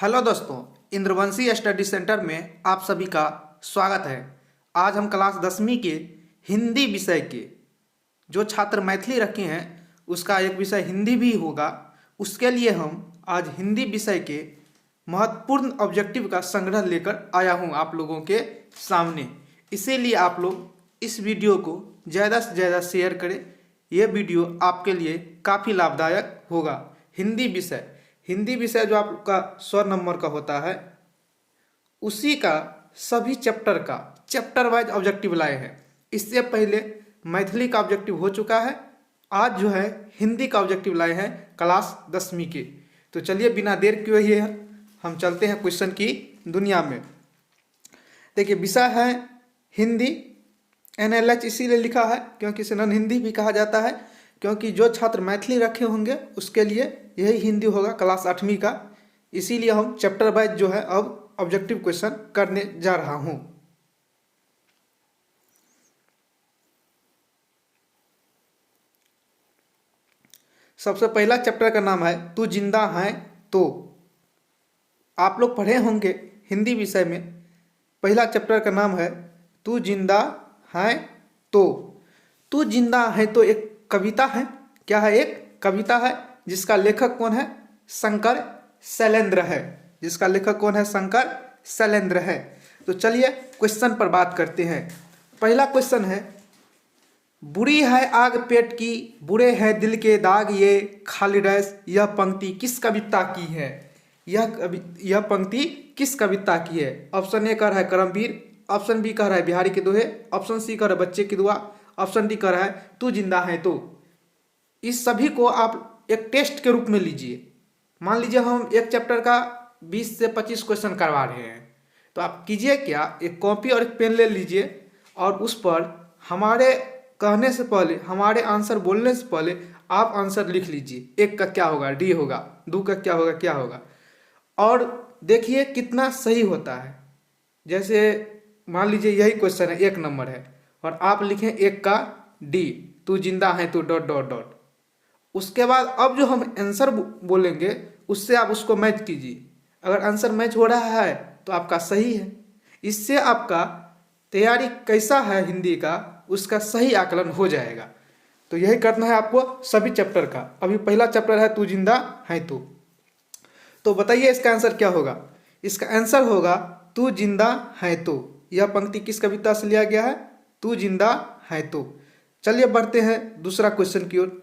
Hello दोस्तों, इंद्रवंशी study centre में आप सभी का स्वागत है। आज हम क्लास 10वीं के हिंदी विषय के जो छात्र मैथिली रखे हैं उसका एक विषय हिंदी भी होगा। उसके लिए हम आज हिंदी विषय के महत्वपूर्ण ऑब्जेक्टिव का संग्रह लेकर आया हूं आप लोगों के सामने। इसीलिए आप लोग इस वीडियो को ज़्यादा से ज़्यादा शेयर करें। यह वीडियो आपके लिए काफ़ी लाभदायक होगा। हिंदी विषय जो आपका 100 नंबर का होता है उसी का सभी चैप्टर वाइज ऑब्जेक्टिव लाए हैं। इससे पहले मैथिली का ऑब्जेक्टिव हो चुका है, आज जो है हिंदी का ऑब्जेक्टिव लाए हैं क्लास 10वीं के। तो चलिए बिना देर किए हम चलते हैं क्वेश्चन की दुनिया में। देखिए विषय है हिंदी, NLH इसीलिए लिखा है क्योंकि इसे नॉन हिंदी भी कहा जाता है, क्योंकि जो छात्र मैथिली रखे होंगे उसके लिए यही हिंदी होगा क्लास 8वीं का। इसीलिए हम चैप्टर वाइज जो है अब ऑब्जेक्टिव क्वेश्चन करने जा रहा हूं। सबसे पहला चैप्टर का नाम है तू जिंदा है तो। आप लोग पढ़े होंगे हिंदी विषय में पहला चैप्टर का नाम है तू जिंदा है तो। तू जिंदा है तो एक कविता है। क्या है? एक कविता है जिसका लेखक कौन है? शंकर शैलेंद्र है। जिसका लेखक कौन है? शंकर शैलेंद्र है। तो चलिए क्वेश्चन पर बात करते हैं। पहला क्वेश्चन है, बुरी है आग पेट की, बुरे हैं दिल के दाग, ये खाली डैश यह पंक्ति किस कविता की है? यह पंक्ति किस कविता की है? ऑप्शन ए कह रहा है करमवीर, ऑप्शन बी कह रहा है बिहारी के दोहे, ऑप्शन सी कह रहा है बच्चे की दुआ, ऑप्शन डी कह रहा है तू जिंदा है तो। इस सभी को आप एक टेस्ट के रूप में लीजिए। मान लीजिए हम एक चैप्टर का 20 से 25 क्वेश्चन करवा रहे हैं, तो आप कीजिए क्या, एक कॉपी और एक पेन ले लीजिए और उस पर हमारे कहने से पहले, हमारे आंसर बोलने से पहले आप आंसर लिख लीजिए। एक का क्या होगा? डी होगा। दो का क्या होगा? क्या होगा? और देखिए कितना सही होता है। जैसे मान लीजिए यही क्वेश्चन है, 1 नंबर है और आप लिखें 1 का डी, तू जिंदा है तो डॉट डॉट डॉट। उसके बाद अब जो हम आंसर बोलेंगे उससे आप उसको मैच कीजिए। अगर आंसर मैच हो रहा है तो आपका सही है। इससे आपका तैयारी कैसा है हिंदी का उसका सही आकलन हो जाएगा। तो यही करना है आपको सभी चैप्टर का। अभी पहला चैप्टर है तू जिंदा है तो बताइए इसका आंसर क्या होगा? इसका आंसर होगा तू जिंदा है तो। यह पंक्ति किस कविता से लिया गया है? तू जिंदा है तो। चलिए बढ़ते हैं दूसरा क्वेश्चन की ओर।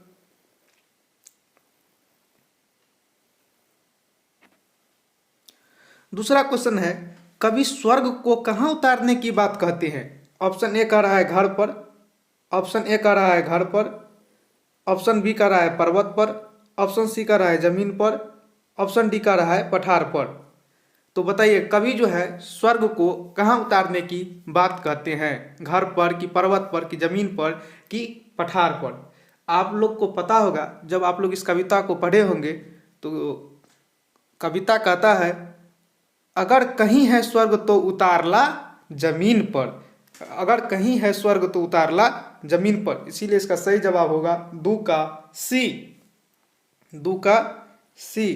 दूसरा क्वेश्चन है, कवि स्वर्ग को कहाँ उतारने की बात कहते हैं? ऑप्शन ए कह रहा है घर पर, ऑप्शन ए कह रहा है घर पर, ऑप्शन बी कह रहा है पर्वत पर, ऑप्शन सी कह रहा है जमीन पर, ऑप्शन डी कह रहा है पठार पर। तो बताइए कवि जो है स्वर्ग को कहाँ उतारने की बात कहते हैं? घर पर कि पर्वत पर कि जमीन पर कि पठार पर? आप लोग को पता होगा, जब आप लोग इस कविता को पढ़े होंगे तो कविता कहता है, अगर कहीं है स्वर्ग तो उतारला जमीन पर, अगर कहीं है स्वर्ग तो उतारला जमीन पर। इसीलिए इसका सही जवाब होगा दो का सी, दो का सी।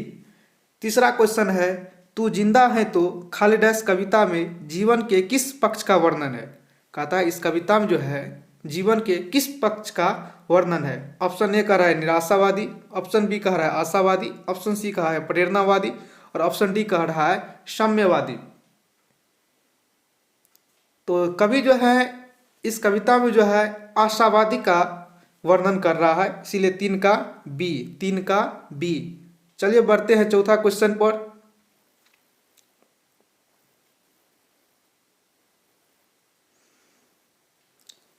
तीसरा क्वेश्चन है, तू जिंदा है तो खाली डैश कविता में जीवन के किस पक्ष का वर्णन है? कहता है इस कविता में जो है जीवन के किस पक्ष का वर्णन है? ऑप्शन ए कह रहा है निराशावादी, ऑप्शन बी कह रहा है आशावादी, ऑप्शन सी कहा है प्रेरणावादी और ऑप्शन डी कह रहा है साम्यवादी। तो कवि जो है इस कविता में जो है आशावादी का वर्णन कर रहा है, इसीलिए 3 का बी, 3 का बी। चलिए बढ़ते हैं चौथा क्वेश्चन पर।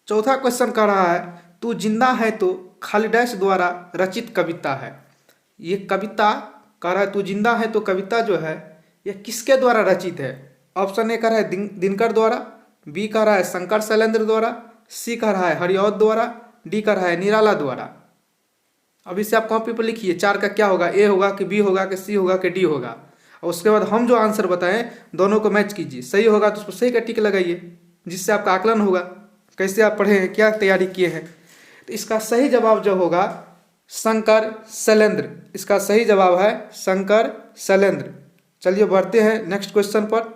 चौथा क्वेश्चन कह रहा है, तू जिंदा है तो खाली डैश द्वारा रचित कविता है। ये कविता कह रहा है तू जिंदा है तो कविता जो है यह किसके द्वारा रचित है? ऑप्शन ए कह रहा है दिनकर द्वारा, बी कह रहा है शंकर शैलेंद्र द्वारा, सी कह रहा है हरिऔध द्वारा, डी कह रहा है निराला द्वारा। अब इसे आप कॉपी पर लिखिए, 4 का क्या होगा? ए होगा कि बी होगा कि सी होगा कि डी होगा। और उसके बाद हम जो आंसर बताएं दोनों को मैच कीजिए। सही होगा तो उस पर सही का टिक लगाइए, जिससे आपका आकलन होगा कैसे आप पढ़े हैं, क्या तैयारी किए हैं। तो इसका सही जवाब जो होगा शंकर शैलेंद्र। इसका सही जवाब है शंकर शैलेंद्र। चलिए बढ़ते हैं नेक्स्ट क्वेश्चन पर।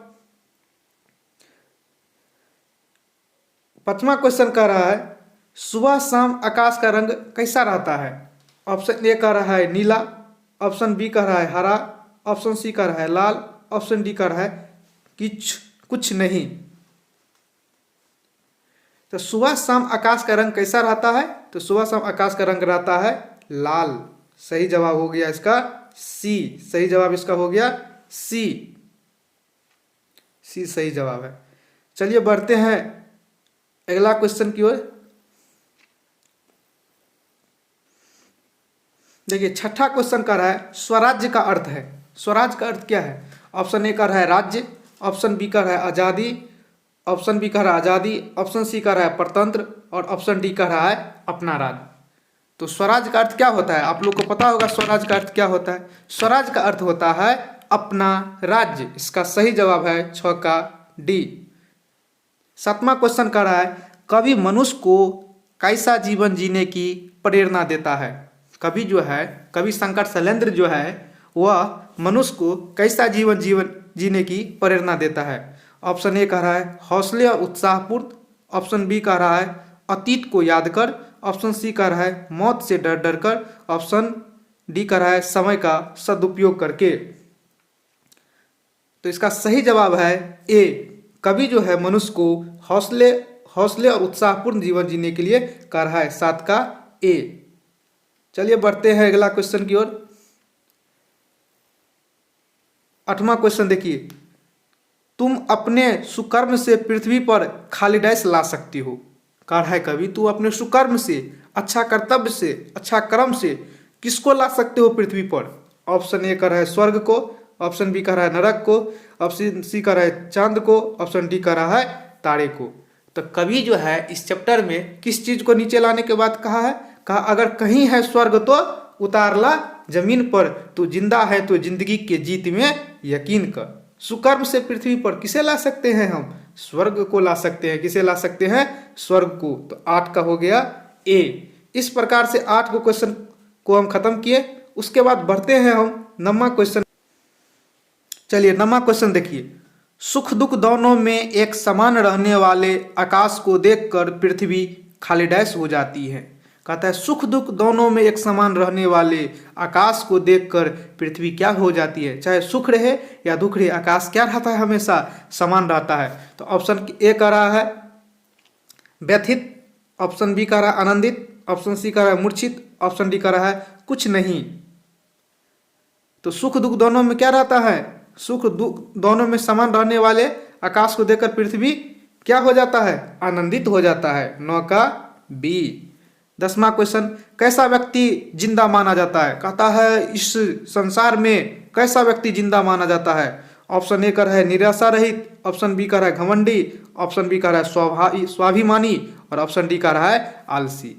5वां क्वेश्चन कह रहा है सुबह शाम आकाश का रंग कैसा रहता है। ऑप्शन ए कह रहा है नीला, ऑप्शन बी कह रहा है हरा, ऑप्शन सी कह रहा है लाल, ऑप्शन डी कह रहा है कुछ नहीं। तो सुबह शाम आकाश का रंग कैसा रहता है, तो सुबह शाम आकाश का रंग रहता है लाल। सही जवाब हो गया इसका सी। सही जवाब इसका हो गया सी। सी सही जवाब है। चलिए बढ़ते हैं अगला क्वेश्चन की ओर। देखिए 6ठा क्वेश्चन कर रहा है स्वराज्य का अर्थ है। स्वराज्य का अर्थ क्या है। ऑप्शन ए कर रहा है राज्य, ऑप्शन बी कर रहा है आज़ादी, ऑप्शन बी कह रहा है आज़ादी, ऑप्शन सी कह रहा है परतंत्र और ऑप्शन डी कह रहा है अपना राज्य। तो स्वराज का अर्थ क्या होता है, आप लोग को पता होगा स्वराज का अर्थ क्या होता है। स्वराज का अर्थ होता है अपना राज्य। इसका सही जवाब है 6 का डी। 7वां क्वेश्चन कह रहा है कवि मनुष्य को कैसा जीवन जीने की प्रेरणा देता है। कवि जो है, कवि शंकर शैलेंद्र जो है वह मनुष्य को कैसा जीवन जीने की प्रेरणा देता है। ऑप्शन ए कह रहा है हौसले और उत्साहपूर्ण, ऑप्शन बी कह रहा है अतीत को याद कर, ऑप्शन सी कह रहा है मौत से डर डर कर, ऑप्शन डी कह रहा है समय का सदुपयोग करके। तो इसका सही जवाब है ए। कवि जो है मनुष्य को हौसले और उत्साहपूर्ण जीवन जीने के लिए कह रहा है। 7 का ए। चलिए बढ़ते हैं अगला क्वेश्चन की ओर। 8वां क्वेश्चन देखिए तुम अपने सुकर्म से पृथ्वी पर खाली डैश ला सकती हो। कह रहा है कवि तू अपने सुकर्म से, अच्छा कर्तव्य से, अच्छा कर्म से किसको ला सकते हो पृथ्वी पर। ऑप्शन ए कह रहा है स्वर्ग को, ऑप्शन बी कह रहा है नरक को, ऑप्शन सी कह रहा है चांद को, ऑप्शन डी कह रहा है तारे को। तो कवि जो है इस चैप्टर में किस चीज को नीचे लाने के बाद कहा है, कहा अगर कहीं है स्वर्ग तो उतार ला जमीन पर, तू जिंदा है तो जिंदगी के जीत में यकीन कर। सुकर्म से पृथ्वी पर किसे ला सकते हैं हम, स्वर्ग को ला सकते हैं। किसे ला सकते हैं, स्वर्ग को। तो 8 का हो गया ए। इस प्रकार से 8 को क्वेश्चन को हम खत्म किए। उसके बाद बढ़ते हैं हम 9वां क्वेश्चन। चलिए 9वां क्वेश्चन देखिए सुख दुख दोनों में एक समान रहने वाले आकाश को देखकर पृथ्वी खाली डैश हो जाती है। कहता है सुख दुख दोनों में एक समान रहने वाले आकाश को देखकर पृथ्वी क्या हो जाती है। चाहे सुख रहे या दुख रहे, आकाश क्या रहता है, हमेशा समान रहता है। तो ऑप्शन ए कह रहा है व्यथित, ऑप्शन बी कह रहा है आनंदित, ऑप्शन सी कह रहा है मूर्छित, ऑप्शन डी कह रहा है कुछ नहीं। तो सुख दुख दोनों में क्या रहता है, सुख दुख दोनों में समान रहने वाले आकाश को देखकर पृथ्वी क्या हो जाता है, आनंदित हो जाता है। 9 का बी। 10वां क्वेश्चन कैसा व्यक्ति जिंदा माना जाता है। कहता है इस संसार में कैसा व्यक्ति जिंदा माना जाता है। ऑप्शन ए कर है निराशा रहित, ऑप्शन बी कर है घमंडी, ऑप्शन बी कर है स्वाभिमानी और ऑप्शन डी कर है आलसी।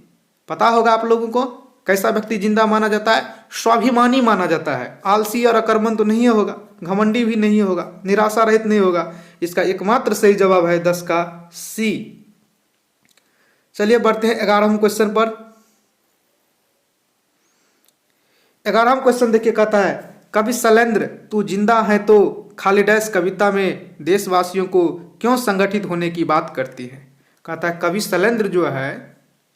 पता होगा आप लोगों को कैसा व्यक्ति जिंदा माना जाता है, स्वाभिमानी माना जाता है। आलसी और अकर्मण तो नहीं होगा, घमंडी भी नहीं होगा, निराशा रहित नहीं होगा। इसका एकमात्र सही जवाब है 10 का सी। चलिए बढ़ते हैं 11वें क्वेश्चन पर। 11वां क्वेश्चन देखिए कहता है कवि शैलेंद्र तू जिंदा है तो खाली डैश कविता में देशवासियों को क्यों संगठित होने की बात करती है। कहता है कवि शैलेंद्र जो है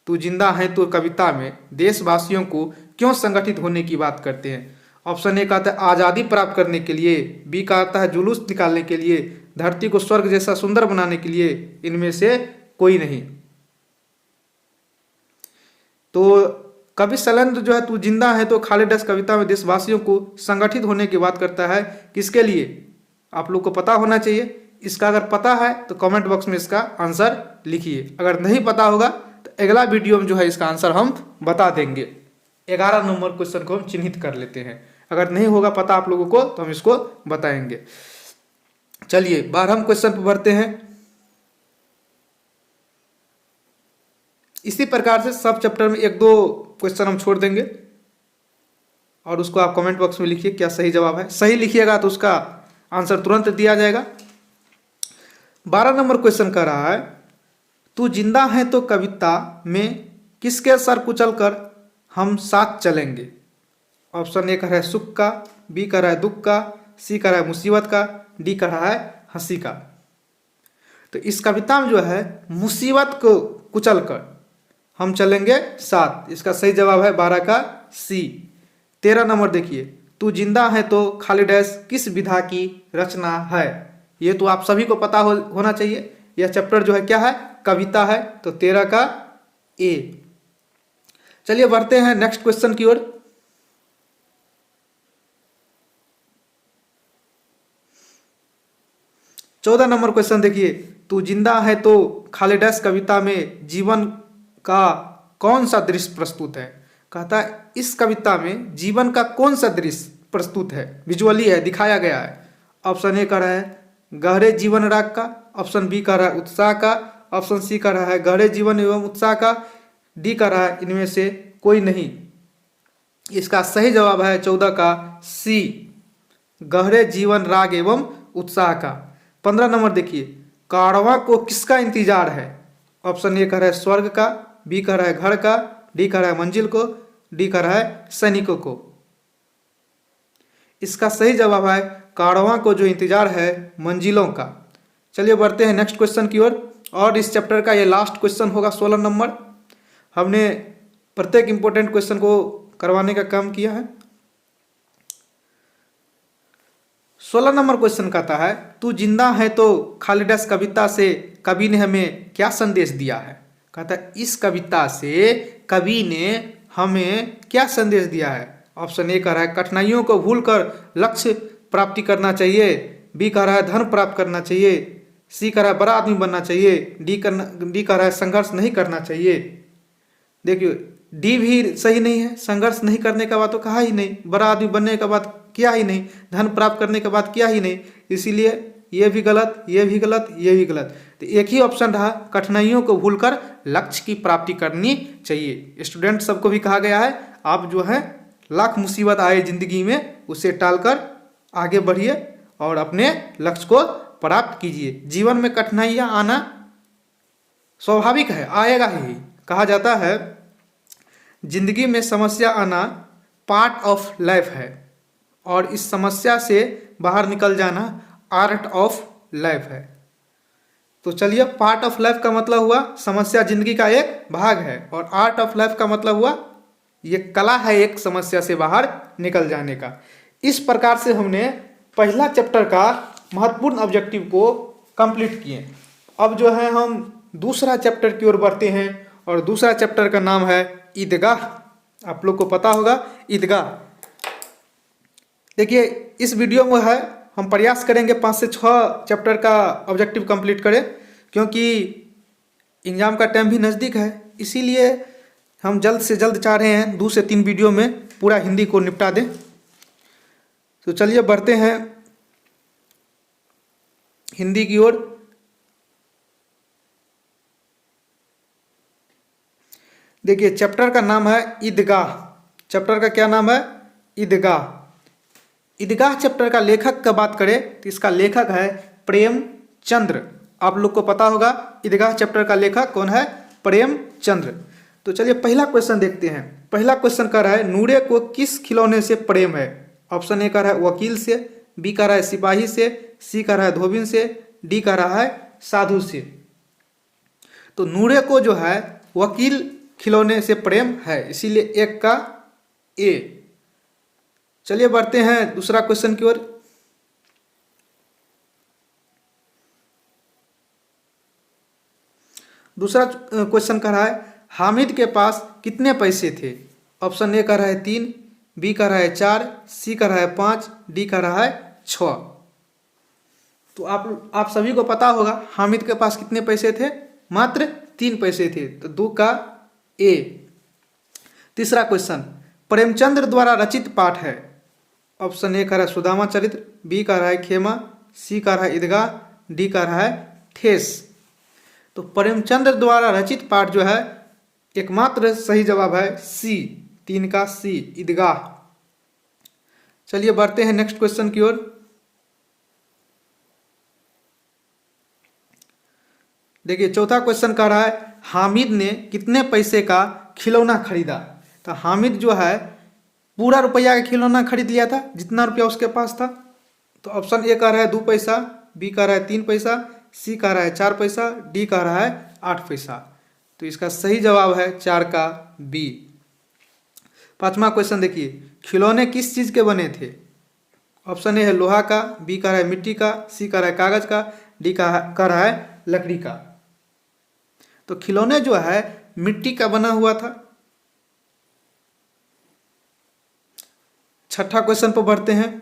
तू जिंदा है तो कविता में देशवासियों को क्यों संगठित होने की बात करते हैं। ऑप्शन ए कहता है आज़ादी प्राप्त करने के लिए, बी कहता है जुलूस निकालने के लिए, धरती को स्वर्ग जैसा सुंदर बनाने के लिए, इनमें से कोई नहीं। तो कवि शैलेंद्र जो है तू जिंदा है तो खाली डैश कविता में देशवासियों को संगठित होने की बात करता है। किसके लिए, आप लोग को पता होना चाहिए। इसका अगर पता है तो कमेंट बॉक्स में इसका आंसर लिखिए। अगर नहीं पता होगा तो अगला वीडियो में जो है इसका आंसर हम बता देंगे। 11 नंबर क्वेश्चन को हम चिन्हित कर लेते हैं। अगर नहीं होगा पता आप लोगों को तो हम इसको बताएंगे। चलिए 12वें क्वेश्चन पर बढ़ते हैं। इसी प्रकार से सब चैप्टर में 1-2 क्वेश्चन हम छोड़ देंगे और उसको आप कमेंट बॉक्स में लिखिए क्या सही जवाब है। सही लिखिएगा तो उसका आंसर तुरंत दिया जाएगा। 12 नंबर क्वेश्चन कर रहा है तू जिंदा है तो कविता में किसके सर कुचल कर हम साथ चलेंगे। ऑप्शन ए कर है सुख का, बी कर है दुख का, सी कर रहा है मुसीबत का, डी कर रहा है हंसी का। तो इस कविता में जो है मुसीबत को कुचल कर हम चलेंगे साथ, इसका सही जवाब है 12 का सी। 13 नंबर देखिए, तू जिंदा है तो खाली डैश किस विधा की रचना है। ये तो आप सभी को पता होना चाहिए। यह चैप्टर जो है क्या है, कविता है। तो 13 का ए। चलिए बढ़ते हैं नेक्स्ट क्वेश्चन की ओर। चौदह नंबर क्वेश्चन देखिए, तू जिंदा है तो खाली डैश कविता में जीवन का कौन सा दृश्य प्रस्तुत है। कहता है इस कविता में जीवन का कौन सा दृश्य प्रस्तुत है, विजुअली है, दिखाया गया है। ऑप्शन ए का रहा है गहरे जीवन राग का, ऑप्शन बी का रहा है उत्साह का, ऑप्शन सी का रहा है गहरे जीवन एवं उत्साह का, डी का रहा है इनमें से कोई नहीं। इसका सही जवाब है 14 का सी, गहरे जीवन राग एवं उत्साह का। 15 नंबर देखिए, कारवां को किसका इंतजार है। ऑप्शन ए का रहा है स्वर्ग का, बी का रहा है घर का, डी का रहा है मंजिल को, डी का रहा है सैनिकों को। इसका सही जवाब है कारवां को जो इंतजार है मंजिलों का। चलिए बढ़ते हैं नेक्स्ट क्वेश्चन की ओर, और इस चैप्टर का ये लास्ट क्वेश्चन होगा 16 नंबर। हमने प्रत्येक इंपॉर्टेंट क्वेश्चन को करवाने का काम किया है। 16 नंबर क्वेश्चन कहता है तू जिंदा है तो खाली डैश कविता से कवि ने हमें क्या संदेश दिया है। कहता है इस कविता से कवि ने हमें क्या संदेश दिया है। ऑप्शन ए कह रहा है कठिनाइयों को भूलकर लक्ष्य प्राप्ति करना चाहिए, बी कह रहा है धन प्राप्त करना चाहिए, सी कह रहा है बड़ा आदमी बनना चाहिए, डी कह रहा है संघर्ष नहीं करना चाहिए। देखिए डी भी सही नहीं है, संघर्ष नहीं करने का बात तो कहा ही नहीं, बड़ा आदमी बनने का बात किया ही नहीं, धन प्राप्त करने का बात किया ही नहीं, इसीलिए ये भी गलत, ये भी गलत, ये भी गलत। तो एक ही ऑप्शन रहा कठिनाइयों को भूलकर लक्ष्य की प्राप्ति करनी चाहिए। स्टूडेंट सबको भी कहा गया है आप जो है लाख मुसीबत आए जिंदगी में उसे टालकर आगे बढ़िए और अपने लक्ष्य को प्राप्त कीजिए। जीवन में कठिनाइयां आना स्वाभाविक है, आएगा ही। कहा जाता है जिंदगी में समस्या आना पार्ट ऑफ लाइफ है और इस समस्या से बाहर निकल जाना आर्ट ऑफ लाइफ है। तो चलिए पार्ट ऑफ लाइफ का मतलब हुआ समस्या जिंदगी का एक भाग है, और आर्ट ऑफ लाइफ का मतलब हुआ ये कला है एक समस्या से बाहर निकल जाने का। इस प्रकार से हमने पहला चैप्टर का महत्वपूर्ण ऑब्जेक्टिव को कंप्लीट किए। अब जो है हम दूसरा चैप्टर की ओर बढ़ते हैं, और दूसरा चैप्टर का नाम है ईदगाह। आप लोग को पता होगा ईदगाह। देखिए इस वीडियो में है हम प्रयास करेंगे 5 से 6 चैप्टर का ऑब्जेक्टिव कंप्लीट करें, क्योंकि एग्जाम का टाइम भी नज़दीक है। इसीलिए हम जल्द से जल्द चाह रहे हैं 2 से 3 वीडियो में पूरा हिंदी को निपटा दें। तो चलिए बढ़ते हैं हिंदी की ओर। देखिए चैप्टर का नाम है ईदगाह। चैप्टर का क्या नाम है, ईदगाह। ईदगाह चैप्टर का लेखक का बात करें तो इसका लेखक है प्रेमचंद्र। आप लोग को पता होगा ईदगाह चैप्टर का लेखक कौन है, प्रेमचंद्र। तो चलिए पहला क्वेश्चन देखते हैं। पहला क्वेश्चन कर रहा है नूरे को किस खिलौने से प्रेम है। ऑप्शन ए कर रहा है वकील से, बी कर रहा है सिपाही से, सी कर रहा है धोबिन से, डी कर रहा है साधु से। तो नूरे को जो है वकील खिलौने से प्रेम है, इसीलिए एक का ए। चलिए बढ़ते हैं दूसरा क्वेश्चन की ओर। दूसरा क्वेश्चन कर रहा है हामिद के पास कितने पैसे थे। ऑप्शन ए कर रहा है 3, बी कर रहा है 4, सी कर रहा है 5, डी कर रहा है 6। तो आप सभी को पता होगा हामिद के पास कितने पैसे थे, मात्र 3 पैसे थे। तो 2 का ए। तीसरा क्वेश्चन प्रेमचंद्र द्वारा रचित पाठ है। ऑप्शन ए कर रहा है सुदामा चरित्र, बी कर रहा है खेमा, सी कर रहा है ईदगाह, डी कर रहा है ठेस। तो प्रेमचंद्र द्वारा रचित पाठ जो है एकमात्र सही जवाब है सी, 3 का सी, ईदगाह। चलिए बढ़ते हैं नेक्स्ट क्वेश्चन की ओर। देखिए चौथा क्वेश्चन कह रहा है हामिद ने कितने पैसे का खिलौना खरीदा। तो हामिद जो है पूरा रुपया का खिलौना खरीद लिया था, जितना रुपया उसके पास था तो ऑप्शन ए कह रहा है 2 पैसा, बी कह रहा है 3 पैसा, सी कह रहा है 4 पैसा, डी कह रहा है 8 पैसा। तो इसका सही जवाब है 4 का बी। 5वां क्वेश्चन देखिए, खिलौने किस चीज़ के बने थे? ऑप्शन ए है लोहा का, बी कह रहा है मिट्टी का, सी कह रहा है कागज का, डी कह रहा है लकड़ी का। तो खिलौने जो है मिट्टी का बना हुआ था। 6ठा क्वेश्चन पर बढ़ते हैं।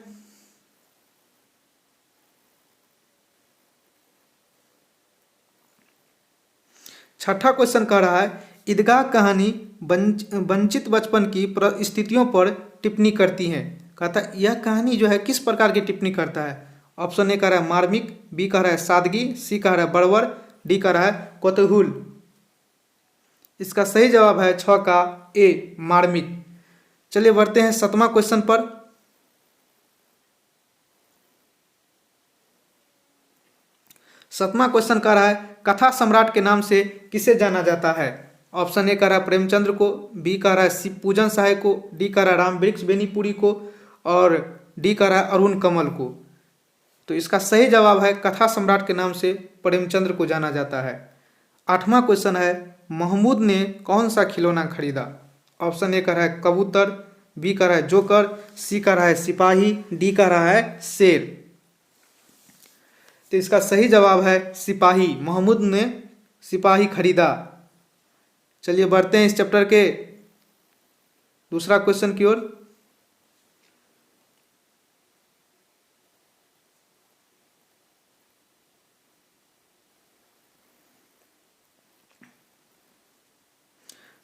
छठा क्वेश्चन कह रहा है ईदगाह कहानी वंचित बचपन की परिस्थितियों पर टिप्पणी करती है। कहता है यह कहानी जो है किस प्रकार की टिप्पणी करता है? ऑप्शन ए कह रहा है मार्मिक, बी कह रहा है सादगी, सी कह रहा है बड़वर, डी कह रहा है कौतूहल। इसका सही जवाब है 6 का ए मार्मिक। चलिए बढ़ते हैं 7वां क्वेश्चन पर। 7वां क्वेश्चन कह रहा है कथा सम्राट के नाम से किसे जाना जाता है? ऑप्शन ए कह रहा है प्रेमचंद्र को, बी कह रहा है शिव पूजन सहाय को, डी कह रहा है राम वृक्ष बेनीपुरी को, और डी कह रहा है अरुण कमल को। तो इसका सही जवाब है कथा सम्राट के नाम से प्रेमचंद्र को जाना जाता है। 8वां क्वेश्चन है महमूद ने कौन सा खिलौना खरीदा? ऑप्शन ए कह रहा है कबूतर, बी कह रहा है जोकर, सी कह रहा है सिपाही, डी कह रहा है शेर। तो इसका सही जवाब है सिपाही। महमूद ने सिपाही खरीदा। चलिए बढ़ते हैं इस चैप्टर के दूसरा क्वेश्चन की ओर।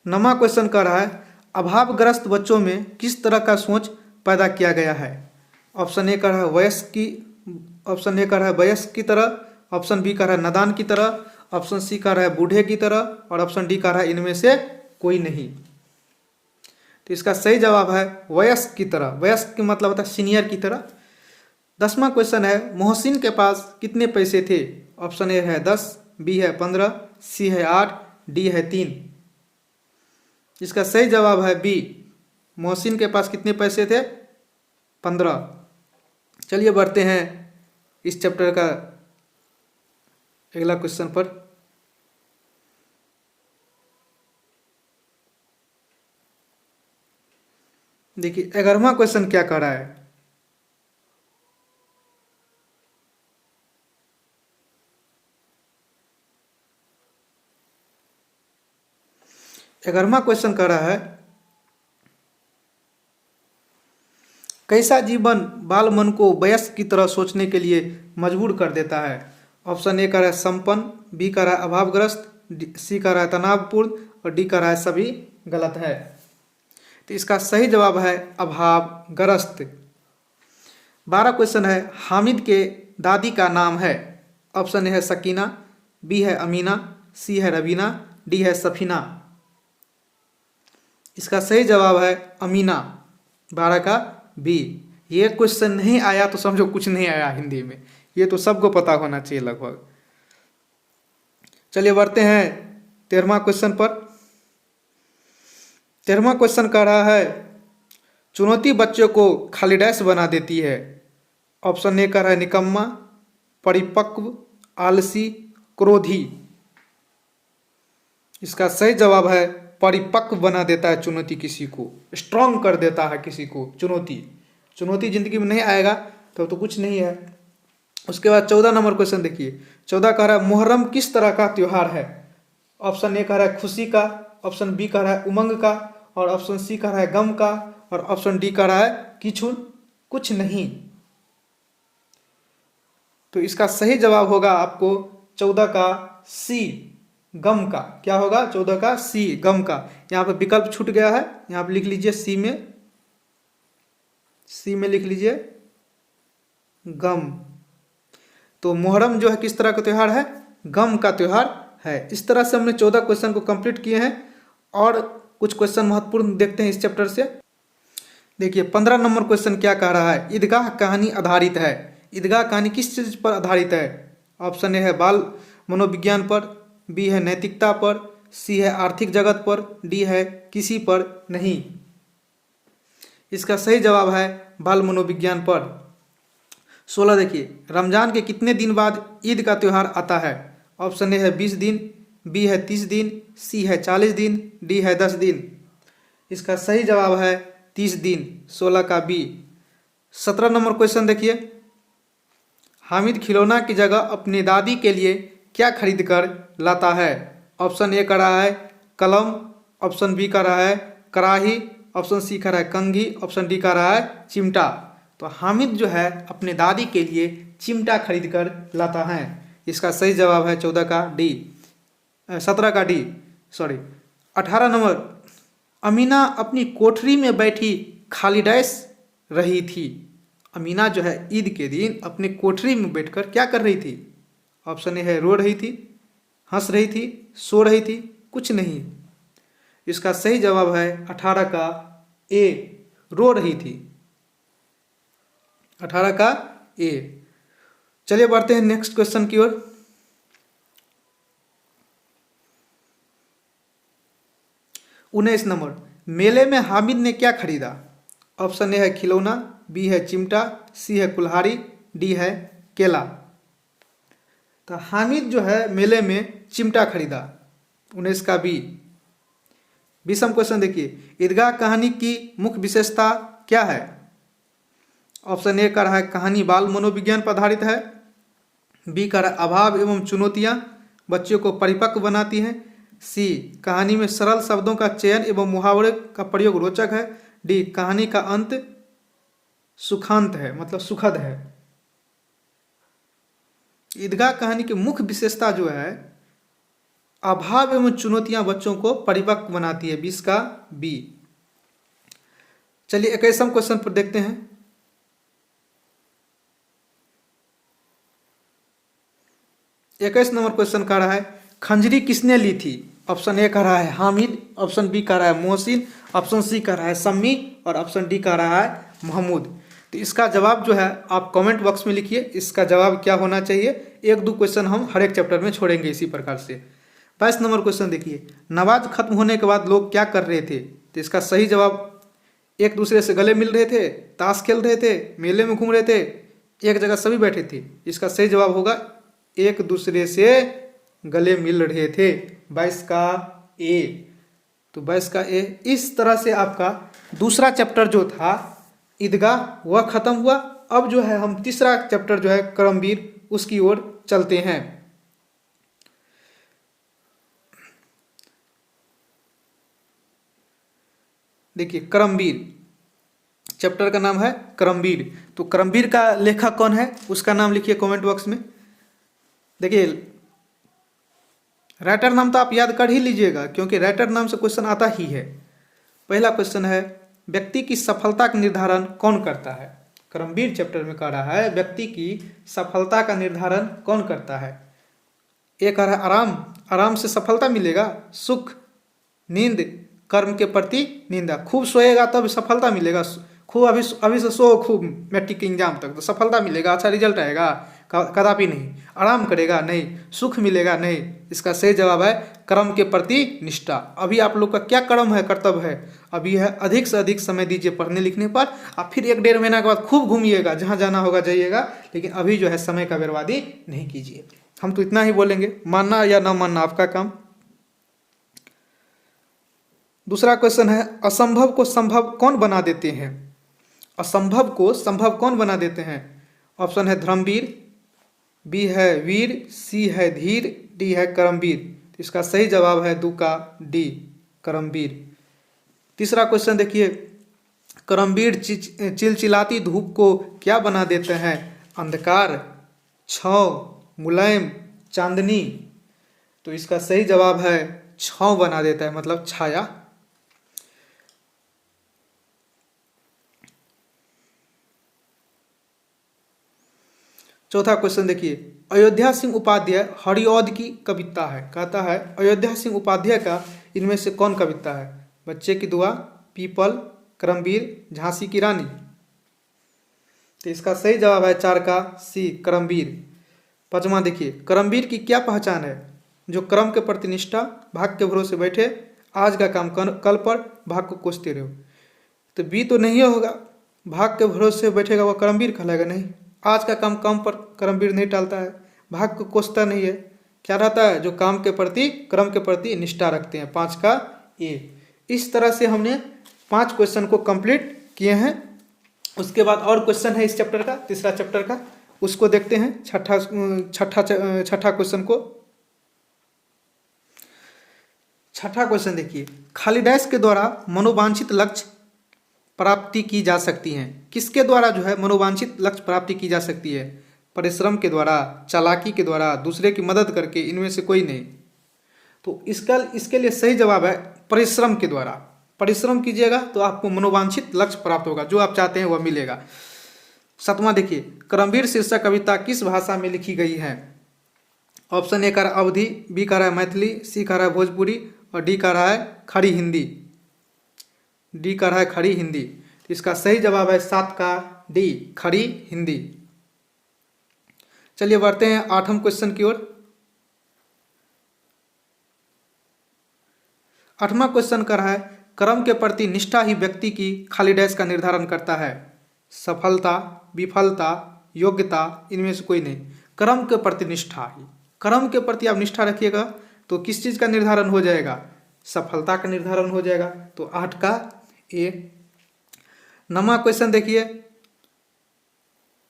नौवां क्वेश्चन कह रहा है अभावग्रस्त बच्चों में किस तरह का सोच पैदा किया गया है? ऑप्शन ए कह रहा है वयस्क की, ऑप्शन ए कह रहा है वयस्क की तरह, ऑप्शन बी कह रहा है नादान की तरह, ऑप्शन सी कह रहा है बूढ़े की तरह, और ऑप्शन डी कह रहा है इनमें से कोई नहीं। तो इसका सही जवाब है वयस्क की तरह। वयस्क की मतलब होता है सीनियर की तरह। 10वां क्वेश्चन है मोहसिन के पास कितने पैसे थे? ऑप्शन ए है 10, बी है 15, सी है 8, डी है 3। इसका सही जवाब है बी। मोहसिन के पास कितने पैसे थे? 15। चलिए बढ़ते हैं इस चैप्टर का अगला क्वेश्चन पर। देखिए 11वां क्वेश्चन क्या कह रहा है? ग्यारहवां क्वेश्चन कह रहा है कैसा जीवन बाल मन को वयस्क की तरह सोचने के लिए मजबूर कर देता है? ऑप्शन ए कह रहा है संपन्न, बी कह रहा है अभावग्रस्त, सी कह रहा है तनावपूर्ण, और डी कह रहा है सभी गलत है। तो इसका सही जवाब है अभावग्रस्त। 12 क्वेश्चन है हामिद के दादी का नाम है? ऑप्शन ए है सकीना, बी है अमीना, सी है रबीना, डी है सफीना। इसका सही जवाब है अमीना। 12 का बी। ये क्वेश्चन नहीं आया तो समझो कुछ नहीं आया हिंदी में, ये तो सबको पता होना चाहिए लगभग। चलिए बढ़ते हैं 13वां क्वेश्चन पर। 13वां क्वेश्चन कह रहा है चुनौती बच्चों को खाली डैश बना देती है। ऑप्शन ए कह रहा है निकम्मा, परिपक्व, आलसी, क्रोधी। इसका सही जवाब है परिपक्व बना देता है चुनौती, किसी को स्ट्रांग कर देता है किसी को। चुनौती जिंदगी में नहीं आएगा तो कुछ नहीं है। उसके बाद 14 नंबर क्वेश्चन देखिए। 14 कह रहा है मुहर्रम किस तरह का त्योहार है? ऑप्शन ए कह रहा है खुशी का, ऑप्शन बी कह रहा है उमंग का, और ऑप्शन सी कह रहा है गम का, और ऑप्शन डी कह रहा है कुछ नहीं। तो इसका सही जवाब होगा आपको 14 का सी, गम का। क्या होगा? 14 का सी, गम का। यहाँ पे विकल्प छूट गया है, यहाँ पे लिख लीजिए सी में लिख लीजिए गम। तो मुहर्रम जो है किस तरह का त्यौहार है? गम का त्यौहार है। इस तरह से हमने 14 क्वेश्चन को कंप्लीट किए हैं, और कुछ क्वेश्चन महत्वपूर्ण देखते हैं इस चैप्टर से। देखिए 15 नंबर क्वेश्चन क्या कह रहा है? ईदगाह कहानी आधारित है। ईदगाह कहानी किस चीज पर आधारित है? ऑप्शन ए है बाल मनोविज्ञान पर, बी है नैतिकता पर, सी है आर्थिक जगत पर, डी है किसी पर नहीं। इसका सही जवाब है बाल मनोविज्ञान पर। 16 देखिए, रमजान के कितने दिन बाद ईद का त्यौहार आता है? ऑप्शन ए है 20 दिन, बी है 30 दिन, सी है 40 दिन, डी है 10 दिन। इसका सही जवाब है 30 दिन, 16 का बी। 17 नंबर क्वेश्चन देखिए, हामिद खिलौना की जगह अपनी दादी के लिए क्या खरीद कर लाता है? ऑप्शन ए कर रहा है कलम, ऑप्शन बी कर रहा है कड़ाही, ऑप्शन सी कर रहा है कंघी, ऑप्शन डी कर रहा है चिमटा। तो हामिद जो है अपने दादी के लिए चिमटा खरीद कर लाता है। इसका सही जवाब है 14 का डी, 17 का डी, सॉरी। 18 नंबर, अमीना अपनी कोठरी में बैठी खाली डैश रही थी। अमीना जो है ईद के दिन अपने कोठरी में बैठकर क्या कर रही थी? ऑप्शन ए है रो रही थी, हंस रही थी, सो रही थी, कुछ नहीं। इसका सही जवाब है 18 का ए, रो रही थी। 18 का ए। चलिए बढ़ते हैं नेक्स्ट क्वेश्चन की ओर। उन्नीस नंबर, मेले में हामिद ने क्या खरीदा? ऑप्शन ए है खिलौना, बी है चिमटा, सी है कुल्हाड़ी, डी है केला। तो हामिद जो है मेले में चिमटा खरीदा, 19 का बी। 20वां क्वेश्चन देखिए, ईदगाह कहानी की मुख्य विशेषता क्या है? ऑप्शन ए का रहा है कहानी बाल मनोविज्ञान पर आधारित है, बी का रहा है अभाव एवं चुनौतियां बच्चों को परिपक्व बनाती हैं, सी कहानी में सरल शब्दों का चयन एवं मुहावरे का प्रयोग रोचक है, डी कहानी का अंत सुखांत है, मतलब सुखद है। ईदगाह कहानी की मुख्य विशेषता जो है अभाव एवं चुनौतियां बच्चों को परिपक्व बनाती है, 20 का बी। चलिए 21वां क्वेश्चन पर देखते हैं। 21 नंबर क्वेश्चन का रहा है खंजरी किसने ली थी? ऑप्शन ए का रहा है हामिद, ऑप्शन बी का रहा है मोहसिन, ऑप्शन सी का रहा है सम्मी और ऑप्शन डी का रहा है महमूद। तो इसका जवाब जो है आप कमेंट बॉक्स में लिखिए, इसका जवाब क्या होना चाहिए। 1-2 क्वेश्चन हम हर एक चैप्टर में छोड़ेंगे इसी प्रकार से। 22 नंबर क्वेश्चन देखिए, नमाज खत्म होने के बाद लोग क्या कर रहे थे? तो इसका सही जवाब एक दूसरे से गले मिल रहे थे, ताश खेल रहे थे, मेले में घूम रहे थे, एक जगह सभी बैठे थे। इसका सही जवाब होगा एक दूसरे से गले मिल रहे थे, 22 का ए। तो 22 का ए। इस तरह से आपका दूसरा चैप्टर जो था ईदगाह वह खत्म हुआ। अब जो है हम तीसरा चैप्टर जो है करमवीर उसकी ओर चलते हैं। देखिए करमवीर चैप्टर का नाम है करमवीर। तो करमवीर का लेखक कौन है उसका नाम लिखिए कमेंट बॉक्स में। देखिए राइटर नाम तो आप याद कर ही लीजिएगा क्योंकि राइटर नाम से क्वेश्चन आता ही है। पहला क्वेश्चन है व्यक्ति की सफलता का निर्धारण कौन करता है? करमवीर चैप्टर में कह रहा है व्यक्ति की सफलता का निर्धारण कौन करता है? एक कह रहा है आराम, आराम से सफलता मिलेगा, सुख, नींद, कर्म के प्रति निंदा। खूब सोएगा तब सफलता मिलेगा, खूब अभी से सो खूब मैट्रिक के एग्जाम तक तो सफलता मिलेगा, अच्छा रिजल्ट आएगा, कदापि नहीं। आराम करेगा नहीं, सुख मिलेगा नहीं। इसका सही जवाब है कर्म के प्रति निष्ठा। अभी आप लोग का क्या कर्म है, कर्तव्य है? अभी है अधिक से अधिक समय दीजिए पढ़ने लिखने पर। आप फिर 1-1.5 महीना के बाद खूब घूमिएगा, जहाँ जाना होगा जाइएगा, लेकिन अभी जो है समय का बर्बादी नहीं कीजिए। हम तो इतना ही बोलेंगे, मानना या ना मानना आपका काम। दूसरा क्वेश्चन है असंभव को संभव कौन बना देते हैं? असंभव को संभव कौन बना देते हैं? ऑप्शन है धर्मवीर, बी है वीर, सी है धीर, डी है करमवीर। इसका सही जवाब है 2 का डी, करमवीर। तीसरा क्वेश्चन देखिए करमवीर चिलचिलाती धूप को क्या बना देते हैं? अंधकार, छाँव, मुलायम, चांदनी। तो इसका सही जवाब है छाँव बना देता है, मतलब छाया। चौथा क्वेश्चन देखिए अयोध्या सिंह उपाध्याय हरिऔध की कविता है। कहता है अयोध्या सिंह उपाध्याय का इनमें से कौन कविता है? बच्चे की दुआ, पीपल, करमवीर, झांसी की रानी। तो इसका सही जवाब है 4 का सी, करमवीर। 5वां देखिए करमवीर की क्या पहचान है? जो कर्म के प्रति निष्ठा, भाग के भरोसे बैठे, आज का काम कल पर, भाग को कोसते रहो। तो बी तो नहीं होगा, भाग के भरोसे बैठेगा वह करमवीर कहलाएगा नहीं। आज का काम काम पर कर्मवीर नहीं टालता है, भाग को कोसता नहीं है, क्या रहता है, जो काम के प्रति क्रम के प्रति निष्ठा रखते हैं। 5 का ए। इस तरह से हमने 5 क्वेश्चन को कंप्लीट किए हैं। उसके बाद और क्वेश्चन है इस चैप्टर का, तीसरा चैप्टर का, उसको देखते हैं। छठा क्वेश्चन को, छठा क्वेश्चन देखिए, खाली डैश के द्वारा मनोवांछित लक्ष्य प्राप्ति की जा सकती है। किसके द्वारा जो है मनोवांछित लक्ष्य प्राप्ति की जा सकती है? परिश्रम के द्वारा, चालाकी के द्वारा, दूसरे की मदद करके, इनमें से कोई नहीं। तो इसके लिए सही जवाब है परिश्रम के द्वारा। परिश्रम कीजिएगा तो आपको मनोवांछित लक्ष्य प्राप्त होगा, जो आप चाहते हैं वह मिलेगा। 7वां देखिए, कर्मवीर शीर्षक कविता किस भाषा में लिखी गई है? ऑप्शन ए का रहा अवधी, बी का रहा है मैथिली, सी का रहा है भोजपुरी और डी का रहा है खड़ी हिंदी। डी का रहा है खड़ी हिंदी। तो इसका सही जवाब है 7 का डी, खड़ी हिंदी। चलिए बढ़ते हैं 8वें क्वेश्चन की ओर। 8वां क्वेश्चन कर रहा है, कर्म के प्रति निष्ठा ही व्यक्ति की खाली डैश का निर्धारण करता है। सफलता, विफलता, योग्यता, इनमें से कोई नहीं। कर्म के प्रति निष्ठा ही, कर्म के प्रति आप निष्ठा रखिएगा तो किस चीज़ का निर्धारण हो जाएगा? सफलता का निर्धारण हो जाएगा। तो 8 का ए। 9वां क्वेश्चन देखिए,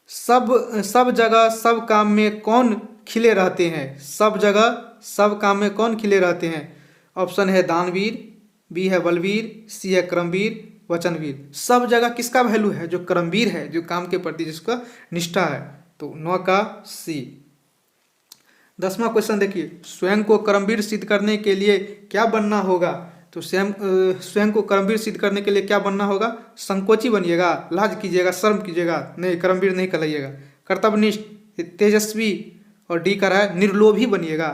सब जगह सब काम में कौन खिले रहते हैं? सब जगह सब काम में कौन खिले रहते हैं? ऑप्शन है दानवीर, बी है बलवीर, सी है कर्मवीर, वचनवीर। सब जगह किसका वैल्यू है? जो कर्मवीर है, जो काम के प्रति जिसका निष्ठा है। तो 9 का सी। 10वां क्वेश्चन देखिए, स्वयं को कर्मवीर सिद्ध करने के लिए क्या बनना होगा? तो स्वयं को कर्मवीर सिद्ध करने के लिए क्या बनना होगा? संकोची बनिएगा, लाज कीजिएगा, शर्म कीजिएगा, नहीं कर्मवीर नहीं कहलाइएगा। कर्तव्यनिष्ठ, तेजस्वी और डी का रहा है निर्लोभी बनिएगा,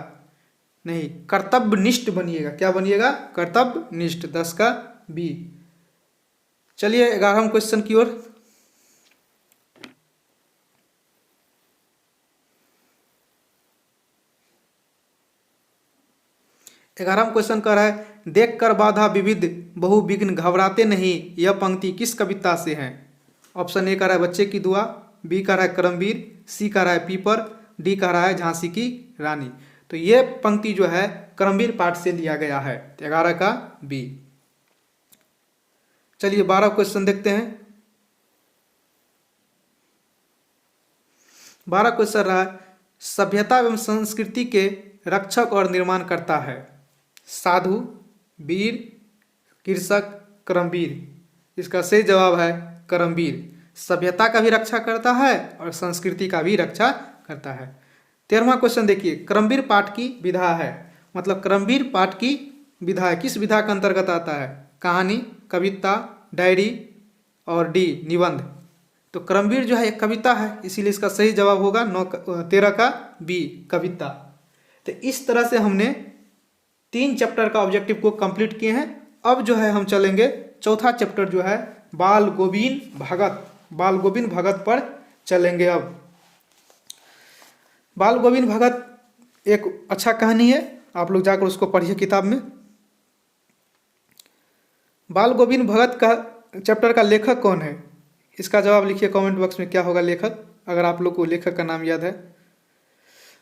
नहीं कर्तव्यनिष्ठ बनिएगा। क्या बनिएगा? कर्तव्यनिष्ठ। 10 का बी। चलिए 11वें क्वेश्चन की ओर। 11वां क्वेश्चन कर रहा है, देख कर बाधा विविध बहुविघ्न घबराते नहीं, यह पंक्ति किस कविता से है? ऑप्शन ए का रहा है बच्चे की दुआ, बी का रहा है कर्मवीर, सी का रहा है पीपर, डी का रहा है झांसी की रानी। तो ये पंक्ति जो है कर्मवीर पाठ से लिया गया है। 11 का बी। चलिए 12 क्वेश्चन देखते हैं। 12 क्वेश्चन रहा है, सभ्यता एवं संस्कृति के रक्षक और निर्माण करता है। साधु, वीर, कृषक, कर्मवीर। इसका सही जवाब है कर्मवीर। सभ्यता का भी रक्षा करता है और संस्कृति का भी रक्षा करता है। 13वां क्वेश्चन देखिए, कर्मवीर पाठ की विधा है, मतलब कर्मवीर पाठ की विधा है, किस विधा के अंतर्गत आता है? कहानी, कविता, डायरी और डी निबंध। तो कर्मवीर जो है एक कविता है, इसीलिए इसका सही जवाब होगा 13 का बी, कविता। तो इस तरह से हमने 3 चैप्टर का ऑब्जेक्टिव को कंप्लीट किए हैं। अब जो है हम चलेंगे चौथा चैप्टर जो है बाल गोविंद भगत, बाल गोविंद भगत पर चलेंगे। अब बाल गोविंद भगत एक अच्छा कहानी है, आप लोग जाकर उसको पढ़िए किताब में। बाल गोविंद भगत का चैप्टर का लेखक कौन है? इसका जवाब लिखिए कमेंट बॉक्स में, क्या होगा लेखक, अगर आप लोग को लेखक का नाम याद है।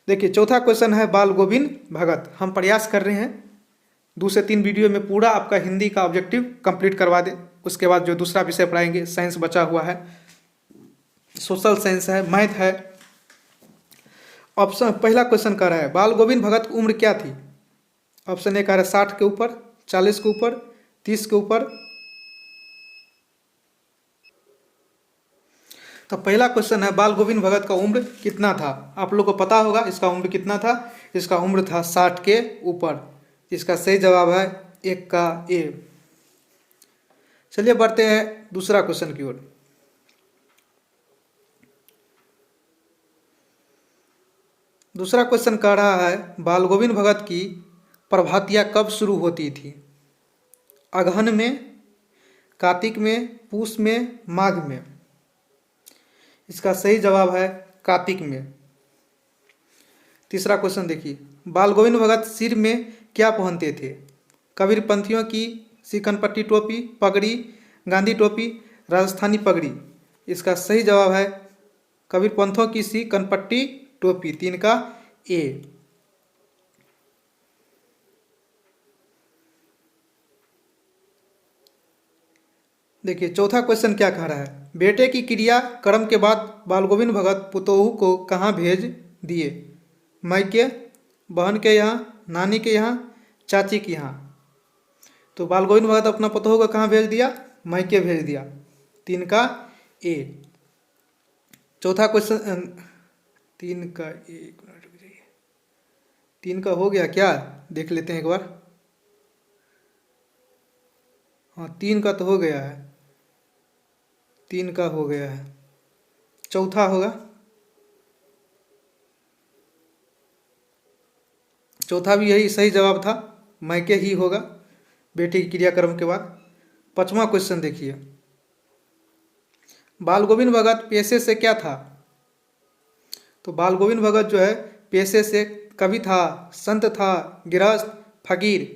देखिए चौथा क्वेश्चन है बाल गोविंद भगत। हम प्रयास कर रहे हैं 2 से 3 वीडियो में पूरा आपका हिंदी का ऑब्जेक्टिव कंप्लीट करवा दें। उसके बाद जो दूसरा विषय पढ़ाएंगे, साइंस बचा हुआ है, सोशल साइंस है, मैथ है। ऑप्शन पहला क्वेश्चन कह रहा है बाल गोविंद भगत की उम्र क्या थी? ऑप्शन ए कह रहा है 60 के ऊपर, 40 के ऊपर, 30 के ऊपर। तो पहला क्वेश्चन है बाल गोविंद भगत का उम्र कितना था? आप लोग को पता होगा इसका उम्र कितना था। इसका उम्र था 60 के ऊपर। इसका सही जवाब है 1 का ए। चलिए बढ़ते हैं दूसरा क्वेश्चन की ओर। दूसरा क्वेश्चन कह रहा है बाल गोविंद भगत की प्रभातियाँ कब शुरू होती थी? अगहन में, कार्तिक में, पूस में, माघ में। इसका सही जवाब है कार्तिक में। तीसरा क्वेश्चन देखिए, बाल गोविंद भगत सिर में क्या पहनते थे? कबीर पंथियों की सिकनपट्टी टोपी, पगड़ी, गांधी टोपी, राजस्थानी पगड़ी। इसका सही जवाब है कबीर पंथों की सी कनपट्टी टोपी, 3 का ए। देखिए चौथा क्वेश्चन क्या कह रहा है, बेटे की क्रिया कर्म के बाद बाल गोविंद भगत पुतोहू को कहाँ भेज दिए? मायके, बहन के यहाँ, नानी के यहाँ, चाची के यहाँ। तो बाल गोविंद भगत अपना पुतोहू को कहाँ भेज दिया? मायके भेज दिया, 3 का ए। चौथा क्वेश्चन 3 का ए, 3 का हो गया क्या? देख लेते हैं एक बार। हाँ 3 का तो हो गया है, 3 का हो गया है। चौथा होगा, चौथा भी यही सही जवाब था, मायके ही होगा बेटे की क्रियाक्रम के बाद। 5वां क्वेश्चन देखिए, बाल गोविंद भगत पेशे से क्या था? तो बाल गोविंद भगत जो है पेशे से कवि था, संत था, गृहस्थ, फकीर।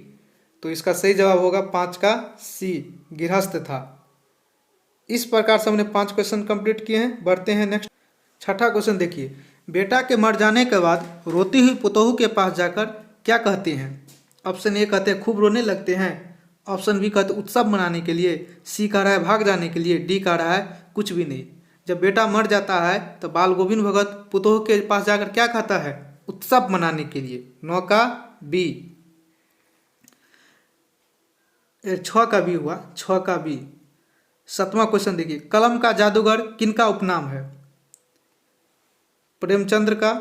तो इसका सही जवाब होगा 5 का सी, गृहस्थ था। इस प्रकार से हमने 5 क्वेश्चन कंप्लीट किए हैं। बढ़ते हैं नेक्स्ट। 6ठा क्वेश्चन देखिए, बेटा के मर जाने के बाद रोती हुई पुतोहू के पास जाकर क्या कहते हैं? ऑप्शन ए कहते हैं खूब रोने लगते हैं, ऑप्शन बी कहते उत्सव मनाने के लिए, सी कह रहा है भाग जाने के लिए, डी कह रहा है कुछ भी नहीं। जब बेटा मर जाता है तो बाल गोविंद भगत पुतोहू के पास जाकर क्या कहता है? उत्सव मनाने के लिए, 9 का बी। 6 का बी हुआ, 6 का बी। 7वां क्वेश्चन देखिए, कलम का जादूगर किनका उपनाम है? प्रेमचंद्र का,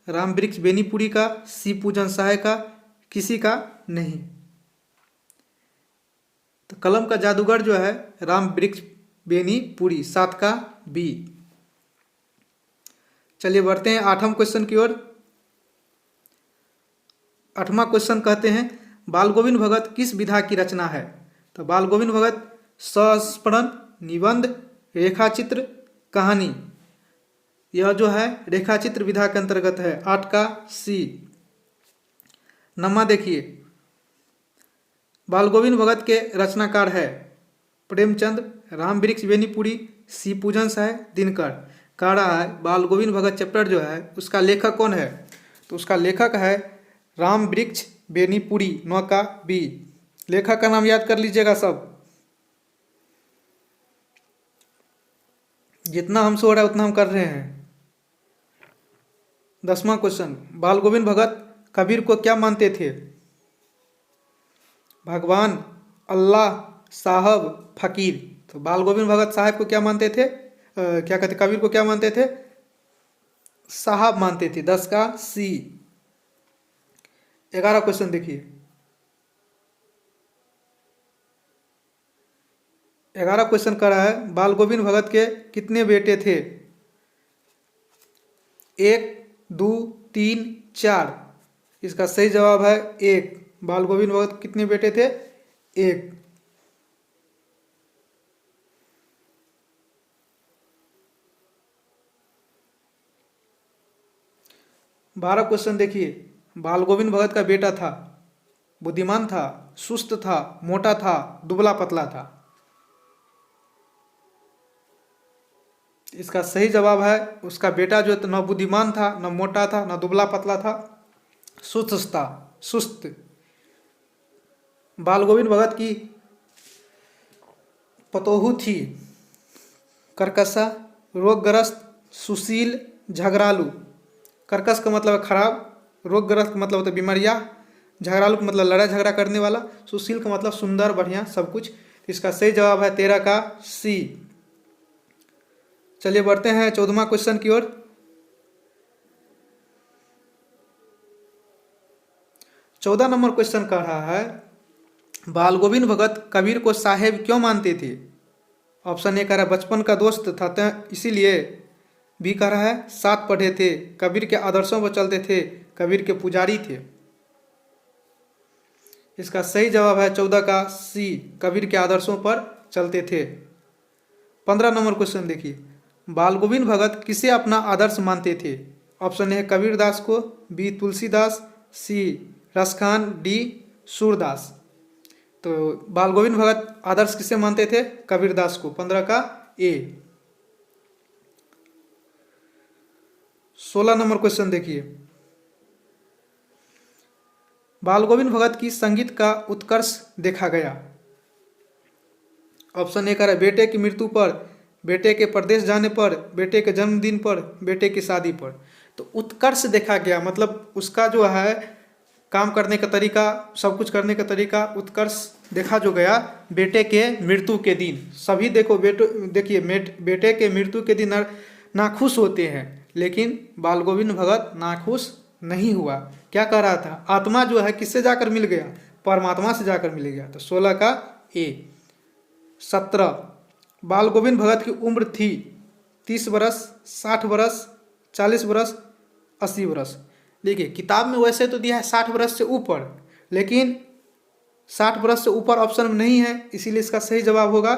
राम वृक्ष बेनीपुरी का, सी पूजन सहाय का, किसी का नहीं। तो कलम का जादूगर जो है राम वृक्ष बेनीपुरी, 7 का बी। चलिए बढ़ते हैं 8वें क्वेश्चन की ओर। 8वां क्वेश्चन कहते हैं, बाल गोविंद भगत किस विधा की रचना है? तो बाल गोविंद भगत संस्मरण, निबंध, रेखाचित्र, कहानी, यह जो है रेखाचित्र विधा के अंतर्गत है, 8 का सी। 9वां देखिए, बाल गोविंद भगत के रचनाकार है प्रेमचंद, राम वृक्ष बेनीपुरी, सी पूजन सहाय, दिनकर। कह रहा है बाल गोविंद भगत चैप्टर जो है उसका लेखक कौन है? तो उसका लेखक है राम वृक्ष बेनीपुरी, 9 का बी। लेखक का नाम याद कर लीजिएगा सब, जितना हमसे हो रहा है उतना हम कर रहे हैं। 10वां क्वेश्चन, बाल गोविंद भगत कबीर को क्या मानते थे? भगवान, अल्लाह, साहब, फकीर। तो बाल गोविंद भगत साहब को क्या मानते थे? क्या कहते, कबीर को क्या मानते थे? साहब मानते थे, 10 का सी। 11वां क्वेश्चन देखिए, 11वां क्वेश्चन कर रहा है बाल गोविंद भगत के कितने बेटे थे? 1, 2, 3, 4। इसका सही जवाब है 1। बाल गोविंद भगत कितने बेटे थे? 1। 12वां क्वेश्चन देखिए, बाल गोविंद भगत का बेटा था, बुद्धिमान था, सुस्त था, मोटा था, दुबला पतला था। इसका सही जवाब है उसका बेटा जो न बुद्धिमान था, न मोटा था, न दुबला पतला था, सुस्त था, सुस्त। बाल गोविंद भगत की पतोहू थी कर्कशा, रोगग्रस्त, सुशील, झगड़ालू। कर्कश का मतलब है खराब, रोगग्रस्त का मतलब होता है बीमारियाँ, झगड़ालू का मतलब लड़ाई झगड़ा करने वाला, सुशील का मतलब सुंदर, बढ़िया, सब कुछ। इसका सही जवाब है 13 का सी। चलिए बढ़ते हैं 14वां क्वेश्चन की ओर। 14 नंबर क्वेश्चन कह रहा है बाल गोविंद भगत कबीर को साहेब क्यों मानते थे? ऑप्शन ए कह रहा है बचपन का दोस्त था तो इसीलिए, बी कह रहा है साथ पढ़े थे, कबीर के आदर्शों पर चलते थे, कबीर के पुजारी थे। इसका सही जवाब है 14 का सी, कबीर के आदर्शों पर चलते थे। 15 नंबर क्वेश्चन देखिए, बाल गोविंद भगत किसे अपना आदर्श मानते थे? ऑप्शन ए कबीर दास को, बी तुलसीदास, सी रसखान, डी सूरदास। तो बाल गोविंद भगत आदर्श किसे मानते थे? कबीर दास को, 15 का ए। 16 नंबर क्वेश्चन देखिए, बाल गोविंद भगत की संगीत का उत्कर्ष देखा गया। ऑप्शन ए कह रहा है बेटे की मृत्यु पर, बेटे के प्रदेश जाने पर, बेटे के जन्मदिन पर, बेटे की शादी पर। तो उत्कर्ष देखा गया मतलब उसका जो है काम करने का तरीका, सब कुछ करने का तरीका, उत्कर्ष देखा जो गया बेटे के मृत्यु के दिन। सभी देखो देखिए बेटे के मृत्यु के दिन नाखुश होते हैं, लेकिन बाल गोविंद भगत नाखुश नहीं हुआ। क्या कह रहा था? आत्मा जो है किससे जाकर मिल गया? परमात्मा से जाकर मिल गया। तो 16 का ए। 17, बाल गोविंद भगत की उम्र थी 30 बरस, 60 बरस, 40 बरस, 80 बरस। देखिए किताब में वैसे तो दिया है 60 बरस से ऊपर, लेकिन 60 बरस से ऊपर ऑप्शन में नहीं है, इसीलिए इसका सही जवाब होगा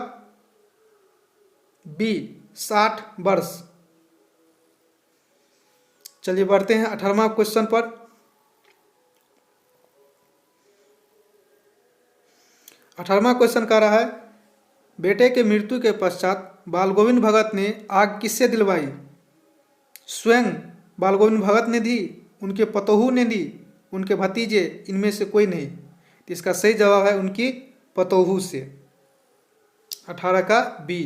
बी 60 वर्ष। चलिए बढ़ते हैं 18वां क्वेश्चन पर। 18वां क्वेश्चन कह रहा है बेटे के मृत्यु के पश्चात बाल गोविंद भगत ने आग किससे दिलवाई? स्वयं बाल गोविंद भगत ने दी, उनके पतोहू ने दी, उनके भतीजे, इनमें से कोई नहीं। तो इसका सही जवाब है उनकी पतोहू से। 18 का बी।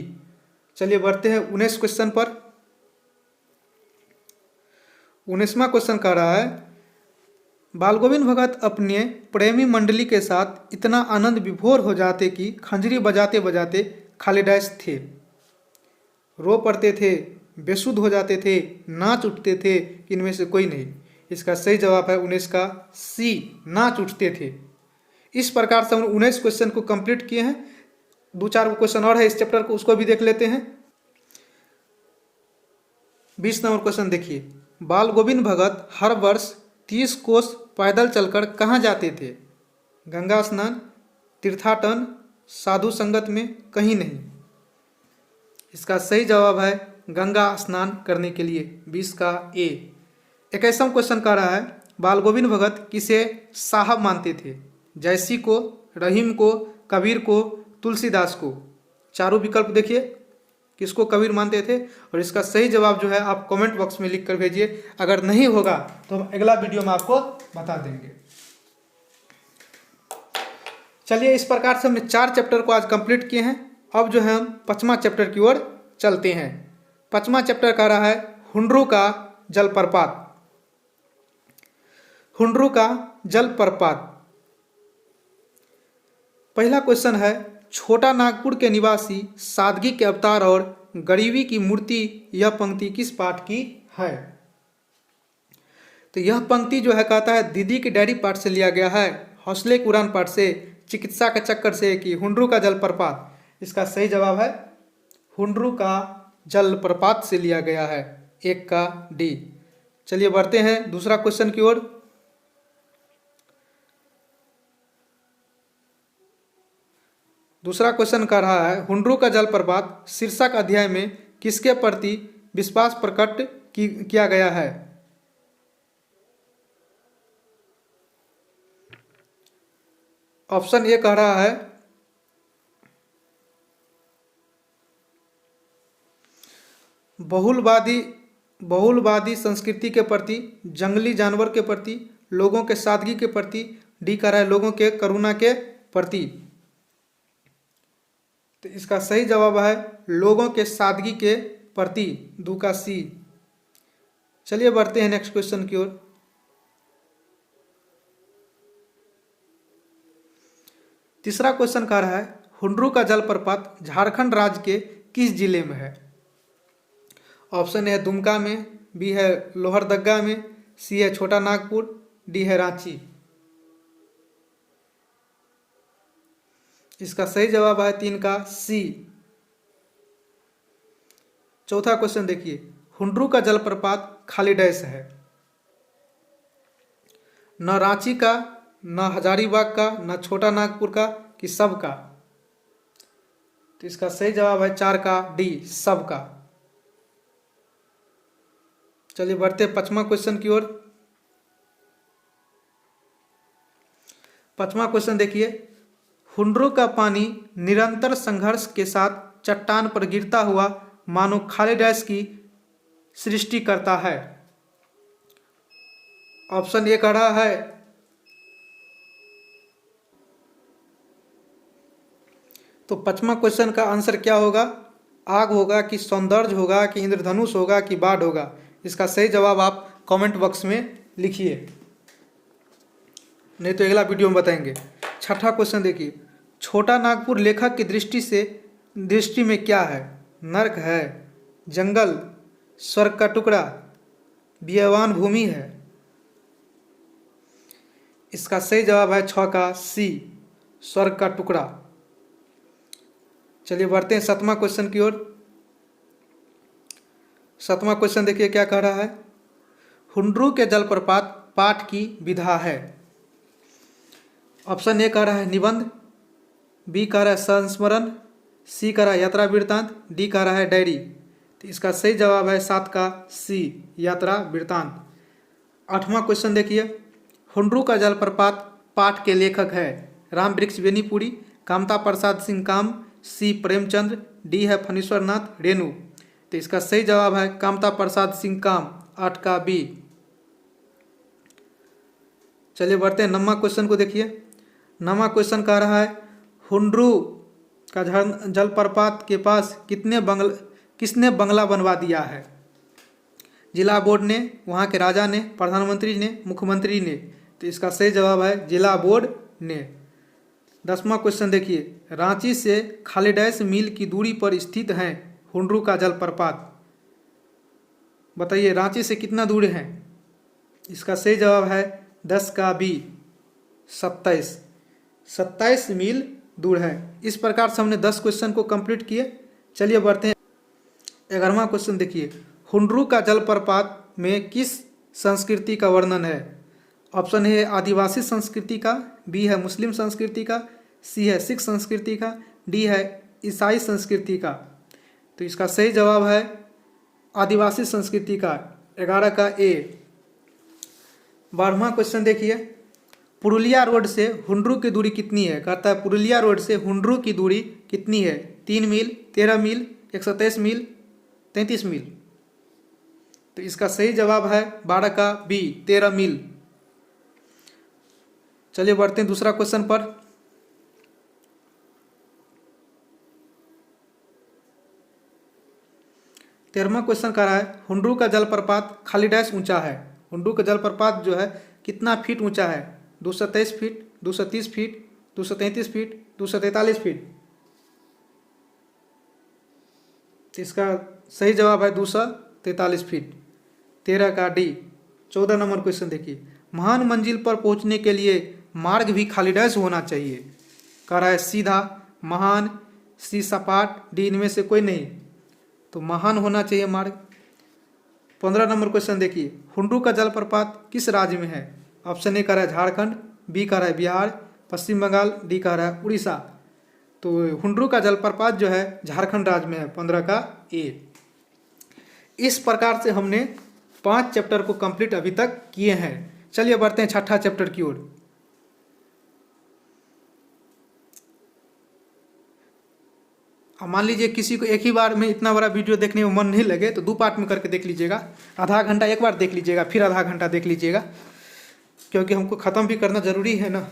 चलिए बढ़ते हैं 19 क्वेश्चन पर। 19वां क्वेश्चन कह रहा है बाल गोविंद भगत अपने प्रेमी मंडली के साथ इतना आनंद विभोर हो जाते कि खंजरी बजाते बजाते खालिदास थे, रो पड़ते थे, बेसुध हो जाते थे, नाच उठते थे, इनमें से कोई नहीं। इसका सही जवाब है 19 का सी, नाच उठते थे। इस प्रकार से हम 19 क्वेश्चन को कंप्लीट किए हैं। 2-4 क्वेश्चन और है इस चैप्टर को, उसको भी देख लेते हैं। 20 नंबर क्वेश्चन देखिए, बाल गोविंद भगत हर वर्ष 30 कोस पैदल चलकर कहाँ जाते थे? गंगा स्नान, तीर्थाटन, साधु संगत में, कहीं नहीं। इसका सही जवाब है गंगा स्नान करने के लिए। 20 का ए। 21वां क्वेश्चन कह रहा है बाल गोविंद भगत किसे साहब मानते थे? जैसी को, रहीम को, कबीर को, तुलसीदास को। चारों विकल्प देखिए किसको कबीर मानते थे, और इसका सही जवाब जो है आप कमेंट बॉक्स में लिख कर भेजिए। अगर नहीं होगा तो हम अगला वीडियो में आपको बता देंगे। चलिए इस प्रकार से हमने 4 चैप्टर को आज कंप्लीट किए हैं। अब जो है हम 5वां चैप्टर की ओर चलते हैं। 5वां चैप्टर कह रहा है हुंड्रू का जलप्रपात। हुंड्रू का जलप्रपात। पहला क्वेश्चन है छोटा नागपुर के निवासी सादगी के अवतार और गरीबी की मूर्ति, यह पंक्ति किस पाठ की है? तो यह पंक्ति जो है कहता है दीदी की डायरी पाठ से लिया गया है, हौसले की उड़ान पाठ से, चिकित्सा के चक्कर से, कि हुंड्रू का जलप्रपात। इसका सही जवाब है हुंड्रू का जलप्रपात से लिया गया है। 1 का डी। चलिए बढ़ते हैं दूसरा क्वेश्चन की ओर। दूसरा क्वेश्चन कर रहा है हुंड्रू का जलप्रपात शीर्षक अध्याय में किसके प्रति विश्वास प्रकट किया गया है? ऑप्शन ए कह रहा है बहुलवादी संस्कृति के प्रति, जंगली जानवर के प्रति, लोगों के सादगी के प्रति, डी कह रहा है लोगों के करुणा के प्रति। तो इसका सही जवाब है लोगों के सादगी के प्रति, 2 का सी। चलिए बढ़ते हैं नेक्स्ट क्वेश्चन की ओर। तीसरा क्वेश्चन कह रहा है हुंड्रू का जलप्रपात झारखंड राज्य के किस जिले में है? ऑप्शन ए है दुमका में, बी है लोहरदगा में, सी है छोटा नागपुर, डी है रांची। इसका सही जवाब है 3 का सी। चौथा क्वेश्चन देखिए हुंड्रू का जलप्रपात खालिदास है, न रांची का, न हजारीबाग का, न छोटा नागपुर का, कि सब का? तो इसका सही जवाब है 4 का डी, सब का। चलिए बढ़ते 5वां क्वेश्चन की ओर। 5वां क्वेश्चन देखिए हुंड्रू का पानी निरंतर संघर्ष के साथ चट्टान पर गिरता हुआ मानो खालिदास की सृष्टि करता है। ऑप्शन ए कह रहा है तो पांचवा क्वेश्चन का आंसर क्या होगा? आग होगा कि सौंदर्य होगा कि इंद्रधनुष होगा कि बाढ़ होगा? इसका सही जवाब आप कमेंट बॉक्स में लिखिए, नहीं तो अगला वीडियो में बताएंगे। छठा क्वेश्चन देखिए, छोटा नागपुर लेखक की दृष्टि में क्या है? नर्क है, जंगल, स्वर्ग का टुकड़ा, बियावान भूमि है? इसका सही जवाब है 6 का सी, स्वर्ग का टुकड़ा। चलिए बढ़ते हैं 7वां क्वेश्चन की ओर। 7वां क्वेश्चन देखिए क्या कह रहा है? हुंड्रू के जलप्रपात पाठ की विधा है। ऑप्शन ए कह रहा है निबंध, बी कह रहा है संस्मरण, सी कह रहा है यात्रा वृत्तांत, डी कह रहा है डायरी। तो इसका सही जवाब है 7 का सी, यात्रा वृत्तांत। 8वां क्वेश्चन देखिए, हुंड्रू का जलप्रपात पाठ के लेखक है राम वृक्ष बेनीपुरी, कामता प्रसाद सिंह काम, सी प्रेमचंद्र, डी है फणीश्वर नाथ रेणु। तो इसका सही जवाब है कामता प्रसाद सिंह काम, 8 का बी। चलिए बढ़ते हैं 9वां क्वेश्चन को देखिए। 9वां क्वेश्चन कह रहा है हुंड्रू का जलप्रपात के पास किसने बंगला बनवा दिया है? जिला बोर्ड ने, वहाँ के राजा ने, प्रधानमंत्री ने, मुख्यमंत्री ने? तो इसका सही जवाब है जिला बोर्ड ने। 10वां क्वेश्चन देखिए, रांची से खालिडैस मील की दूरी पर स्थित है हुंड्रू का जलप्रपात। बताइए रांची से कितना दूर है? इसका सही जवाब है 10 का बी, 27 मील दूर है। इस प्रकार से हमने 10 क्वेश्चन को कंप्लीट किए। चलिए बढ़ते हैं 11वां क्वेश्चन देखिए, हुंड्रू का जलप्रपात में किस संस्कृति का वर्णन है? ऑप्शन ए आदिवासी संस्कृति का, बी है मुस्लिम संस्कृति का, सी है सिख संस्कृति का, डी है ईसाई संस्कृति का? तो इसका सही जवाब है आदिवासी संस्कृति का, 11 का ए। 12वां क्वेश्चन देखिए, पुरुलिया रोड से हुंड्रू की दूरी कितनी है? कहता है पुरुलिया रोड से हुंड्रू की दूरी कितनी है? 3 मील, 13 मील, 123 मील, 33 मील? तो इसका सही जवाब है 12 का बी, 13 मील। चलिए बढ़ते हैं दूसरा क्वेश्चन पर। तेरहवां क्वेश्चन कह रहा है हुंड्रू का जलप्रपात खालिडैस ऊंचा है। हुंड्रू का जलप्रपात जो है कितना फीट ऊंचा है? 223 फीट, 230 फीट, 233 फीट, 243 फीट? इसका सही जवाब है 243 फीट, 13 का डी। 14 नंबर क्वेश्चन देखिए, महान मंजिल पर पहुंचने के लिए मार्ग भी खालिडैस होना चाहिए। कह रहा है सीधा, महान, सी सपाट, डी इनमें से कोई नहीं। तो महान होना चाहिए मार्ग। 15 नंबर क्वेश्चन देखिए, हुंड्रू का जलप्रपात किस राज्य में है? ऑप्शन ए कह रहा है झारखंड, बी कह रहा है बिहार, पश्चिम बंगाल, डी कह रहा है उड़ीसा? तो हुंड्रू का जलप्रपात जो है झारखंड राज्य में है, 15 का ए। इस प्रकार से हमने 5 चैप्टर को कंप्लीट अभी तक किए हैं। चलिए बढ़ते हैं 6ठा चैप्टर की ओर। मान लीजिए किसी को एक ही बार में इतना बड़ा वीडियो देखने में मन नहीं लगे तो 2 पार्ट में करके देख लीजिएगा। आधा घंटा एक बार देख लीजिएगा, फिर आधा घंटा देख लीजिएगा, क्योंकि हमको ख़त्म भी करना ज़रूरी है ना।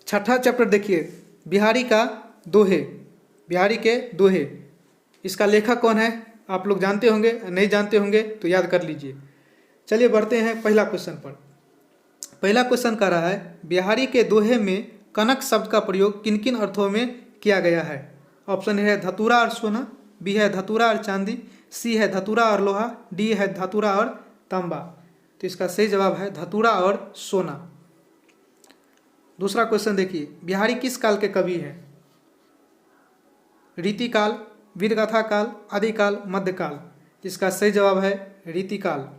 6ठा चैप्टर देखिए, बिहारी का दोहे, बिहारी के दोहे। इसका लेखक कौन है? आप लोग जानते होंगे, नहीं जानते होंगे तो याद कर लीजिए। चलिए बढ़ते हैं पहला क्वेश्चन पर। पहला क्वेश्चन कह रहा है बिहारी के दोहे में कनक शब्द का प्रयोग किन किन अर्थों में किया गया है? ऑप्शन है धतूरा और सोना, बी है धतूरा और चांदी, सी है धतूरा और लोहा, डी है धतूरा और तांबा? तो इसका सही जवाब है धतूरा और सोना। दूसरा क्वेश्चन देखिए, बिहारी किस काल के कवि हैं? रीतिकाल, वीरगाथा काल, आदिकाल, मध्यकाल? इसका सही जवाब है रीतिकाल।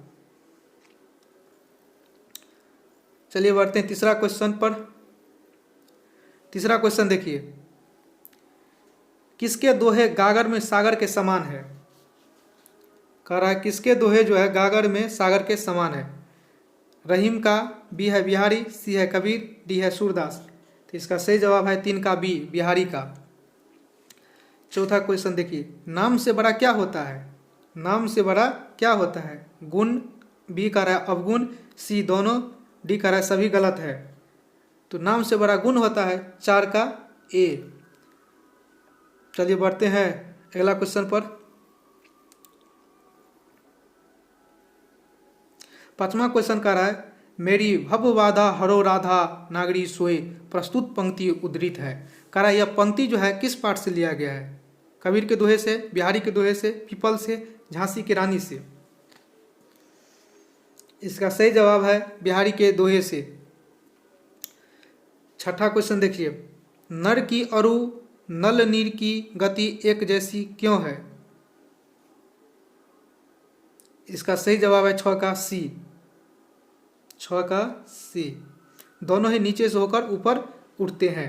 चलिए बढ़ते हैं तीसरा क्वेश्चन पर। तीसरा क्वेश्चन देखिए, किसके दोहे गागर में सागर के समान है? कह रहा है किसके दोहे जो है गागर में सागर के समान है? रहीम का, बी है बिहारी, सी है कबीर, डी है सूरदास? तो इसका सही जवाब है 3 का बी, बिहारी का। चौथा क्वेश्चन देखिए, नाम से बड़ा क्या होता है? नाम से बड़ा क्या होता है? गुण, बी कह रहा है अवगुण, सी दोनों, डी कह रहा है सभी गलत है। तो नाम से बड़ा गुण होता है 4 का ए। चलिए बढ़ते हैं अगला क्वेश्चन पर। 5वां क्वेश्चन कह रहा है मेरी भवबाधा हरो राधा नागरी सोए, प्रस्तुत पंक्ति उद्धृत है। कह रहा है यह पंक्ति जो है किस पाठ से लिया गया है? कबीर के दोहे से, बिहारी के दोहे से, पीपल से, झांसी की रानी से। इसका सही जवाब है बिहारी के दोहे से। 6ठा क्वेश्चन देखिए, नर की अरु नल नीर की गति एक जैसी क्यों है? इसका सही जवाब है 6 का सी। 6 का सी, दोनों ही नीचे से होकर ऊपर उठते हैं।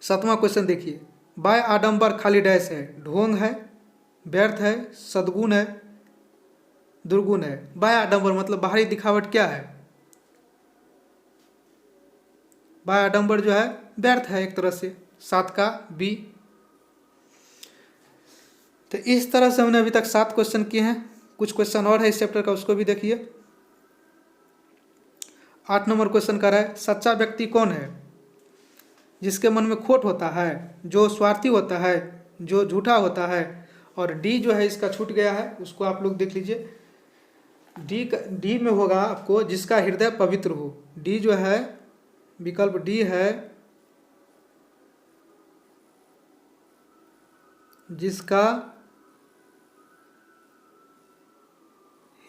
7वां क्वेश्चन देखिए, बाय आडंबर खाली डैश है, ढोंग है, व्यर्थ है, सद्गुण है, दुर्गुण है। बाय आडंबर मतलब बाहरी दिखावट क्या है? बाय आडंबर जो है व्यर्थ है एक तरह से, 7 का बी। तो इस तरह से हमने अभी तक 7 क्वेश्चन किए हैं। कुछ क्वेश्चन और है इस चैप्टर का, उसको भी देखिए। 8 नंबर क्वेश्चन कर रहा है सच्चा व्यक्ति कौन है? जिसके मन में खोट होता है, जो स्वार्थी होता है, जो झूठा होता है। और डी जो है इसका छूट गया है, उसको आप लोग देख लीजिए। डी में होगा आपको जिसका हृदय पवित्र हो। डी जो है, विकल्प डी है जिसका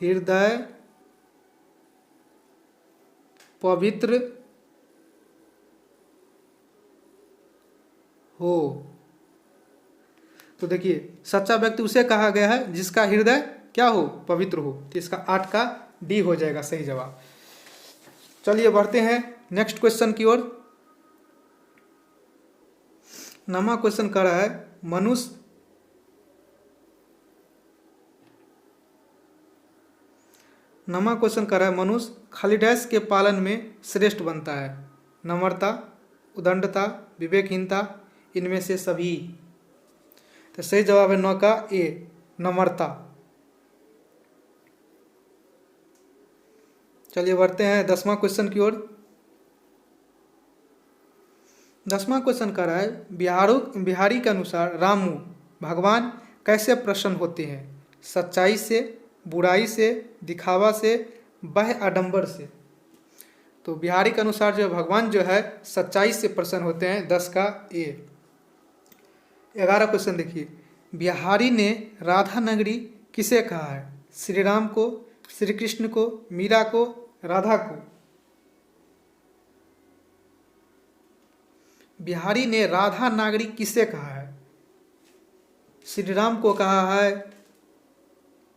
हृदय पवित्र हो। तो देखिए सच्चा व्यक्ति उसे कहा गया है जिसका हृदय क्या हो? पवित्र हो। तो इसका 8 का डी हो जाएगा सही जवाब। चलिए बढ़ते हैं नेक्स्ट क्वेश्चन की ओर। 9वां क्वेश्चन कर रहा है मनुष्य खाली डैश के पालन में श्रेष्ठ बनता है। नम्रता, उदंडता, विवेकहीनता, इनमें से सभी। तो सही जवाब है 9 का ए, नम्रता। चलिए बढ़ते हैं 10वां क्वेश्चन की ओर। 10वां क्वेश्चन कर रहा है बिहारी के अनुसार रामू भगवान कैसे प्रसन्न होते हैं? सच्चाई से, बुराई से, दिखावा से, बाह्य आडंबर से। तो बिहारी के अनुसार जो भगवान जो है सच्चाई से प्रसन्न होते हैं। 10 का ए। 11 क्वेश्चन देखिए, बिहारी ने राधा नगरी किसे कहा है? श्री राम को, श्री कृष्ण को, मीरा को, राधा को। बिहारी ने राधा नागरी किसे कहा है? श्री राम को कहा है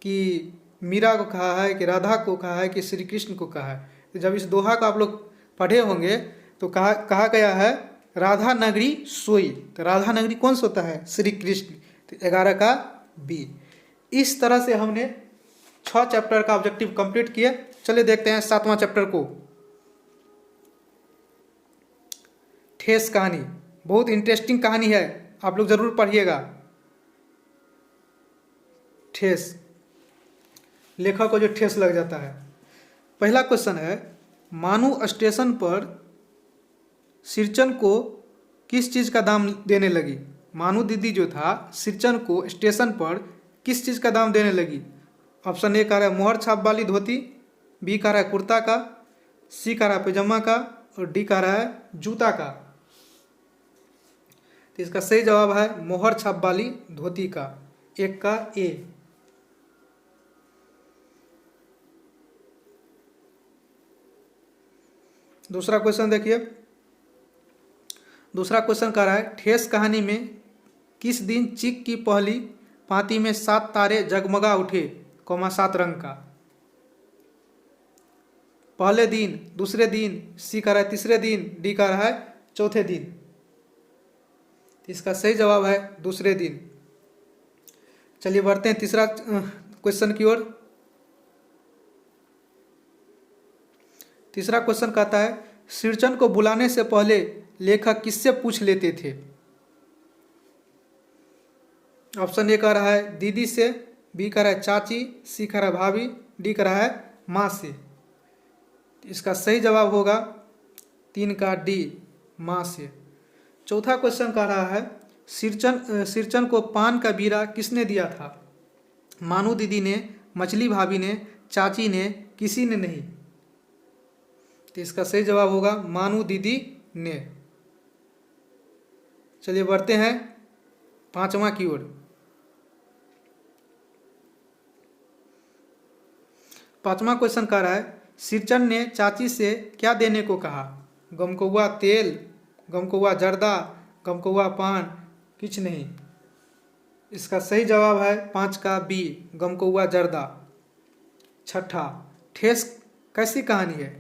कि मीरा को कहा है कि राधा को कहा है कि श्री कृष्ण को कहा है? तो जब इस दोहा को आप लोग पढ़े होंगे तो कहा गया है राधा नगरी सोई। तो राधा नगरी कौन सोता है? श्री कृष्ण। तो 11 का बी। इस तरह से हमने 6 चैप्टर का ऑब्जेक्टिव कंप्लीट किया। चलिए देखते हैं 7वां चैप्टर को। ठेस कहानी, बहुत इंटरेस्टिंग कहानी है, आप लोग जरूर पढ़िएगा। ठेस, लेखक को जो ठेस लग जाता है। पहला क्वेश्चन है मानू स्टेशन पर सिरचन को किस चीज़ का दाम देने लगी? मानू दीदी जो था सिरचन को स्टेशन पर किस चीज़ का दाम देने लगी? ऑप्शन ए कह रहा है मोहर छाप वाली धोती, बी कह रहा है कुर्ता का, सी कह रहा है पैजामा का, और डी कह रहा है जूता का। तो इसका सही जवाब है मोहर छाप वाली धोती का, 1 का ए। दूसरा क्वेश्चन देखिए। दूसरा क्वेश्चन कह रहा है ठेस कहानी में किस दिन चिक की पहली पाँति में 7 तारे जगमगा उठे, 7 रंग का? पहले दिन, दूसरे दिन, सी कह रहा है तीसरे दिन, डी कह रहा है चौथे दिन। इसका सही जवाब है दूसरे दिन। चलिए बढ़ते हैं तीसरा क्वेश्चन की ओर। तीसरा क्वेश्चन कहता है सिरचन को बुलाने से पहले लेखक किससे पूछ लेते थे? ऑप्शन ए कह रहा है दीदी से, बी कह रहा है चाची, सी कह रहा है भाभी, डी कह रहा है माँ से। इसका सही जवाब होगा 3 का डी, माँ से। चौथा क्वेश्चन कह रहा है सिरचन को पान का बीड़ा किसने दिया था? मानू दीदी ने, मछली भाभी ने, चाची ने, किसी ने नहीं। तो इसका सही जवाब होगा मानू दीदी ने। चलिए बढ़ते हैं 5वां की ओर। 5वां क्वेश्चन कह रहा है सिरचन ने चाची से क्या देने को कहा? गमकौआ तेल, गमकौआ जर्दा, गमकौआ पान, कुछ नहीं। इसका सही जवाब है 5 का बी, गमकौआ जर्दा। छठा, ठेस कैसी कहानी है?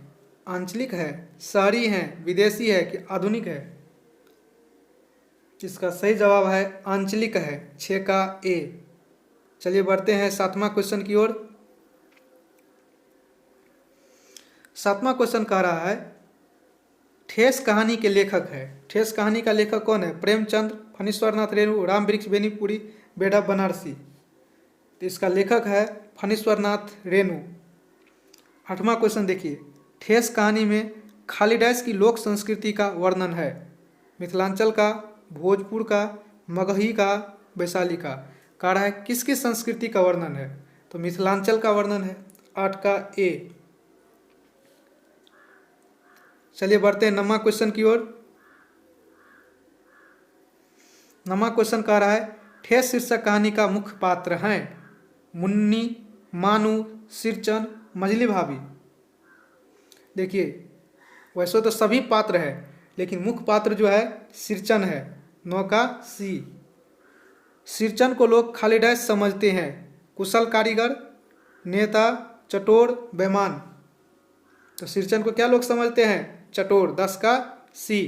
आंचलिक है, शहरी है, विदेशी है कि आधुनिक है? इसका सही जवाब है आंचलिक है, 6 का ए। चलिए बढ़ते हैं 7वां क्वेश्चन की ओर। 7वां क्वेश्चन कह रहा है ठेस कहानी के लेखक है। ठेस कहानी का लेखक कौन है? प्रेमचंद, फणीश्वरनाथ रेणु, राम वृक्ष बेनीपुरी, बेढा बनारसी। तो इसका लेखक है फणीश्वरनाथ रेणु। 8वां क्वेश्चन देखिए, ठेस कहानी में खाली डैश की लोक संस्कृति का वर्णन है। मिथिलांचल का, भोजपुर का, मगही का, वैशाली का। कह रहा है किसकी संस्कृति का वर्णन है? तो मिथिलांचल का वर्णन है, 8 का ए। चलिए बढ़ते हैं 9वां क्वेश्चन की ओर। 9वां क्वेश्चन कह रहा है ठेस शीर्षक कहानी का मुख्य पात्र हैं मुन्नी, मानू, सिरचन, मजली भाभी। देखिए वैसे तो सभी पात्र है लेकिन मुख्य पात्र जो है सिरचन है, 9 का सी। सिरचन को लोग खाली डैश समझते हैं, कुशल कारीगर, नेता, चटोर, बेईमान। तो सिरचन को क्या लोग समझते हैं? चटोर, 10 का सी।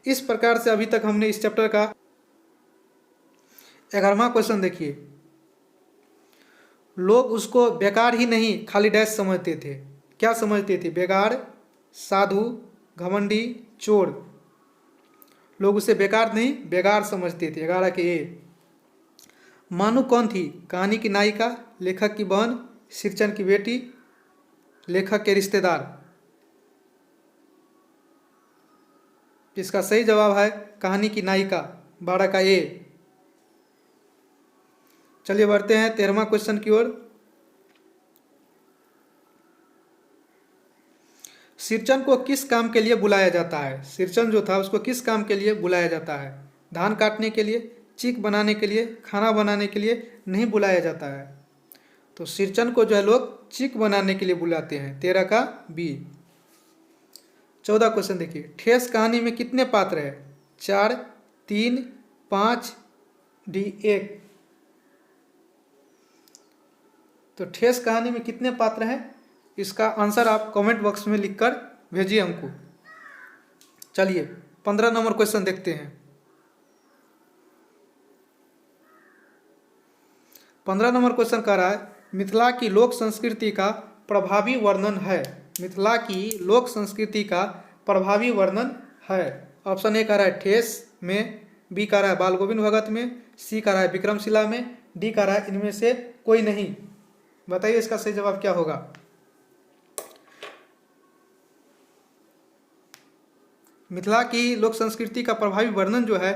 इस प्रकार से अभी तक हमने इस चैप्टर का 11वां क्वेश्चन देखिए, लोग उसको बेकार ही नहीं खाली डैश समझते थे। क्या समझते थे? बेकार, साधु, घमंडी, चोर। लोग उसे बेकार नहीं बेगार समझते थे, 11 के ए। मानू कौन थी? कहानी की नायिका, लेखक की बहन, सिरचन की बेटी, लेखक के रिश्तेदार। इसका सही जवाब है कहानी की नायिका, 12 का ए। चलिए बढ़ते हैं 13वां क्वेश्चन की ओर। सिरचन को किस काम के लिए बुलाया जाता है? सिरचन जो था उसको किस काम के लिए बुलाया जाता है? धान काटने के लिए, चीक बनाने के लिए, खाना बनाने के लिए नहीं बुलाया जाता है। तो सिरचन को जो है लोग चीक बनाने के लिए बुलाते हैं, 13 का बी। 14 क्वेश्चन देखिए, ठेस कहानी में कितने पात्र है? 4, 3, 5, डी 1। तो ठेस कहानी में कितने पात्र हैं? इसका आंसर आप कमेंट बॉक्स में लिखकर भेजिए हमको। चलिए 15 नंबर क्वेश्चन देखते हैं। 15 नंबर क्वेश्चन कह रहा है मिथिला की लोक संस्कृति का प्रभावी वर्णन है। मिथिला की लोक संस्कृति का प्रभावी वर्णन है। ऑप्शन ए कह रहा है ठेस में, बी कह रहा है बाल गोविंद भगत में, सी कह रहा है विक्रमशिला में, डी कह रहा है इनमें से कोई नहीं। बताइए इसका सही जवाब क्या होगा? मिथिला की लोक संस्कृति का प्रभावी वर्णन जो है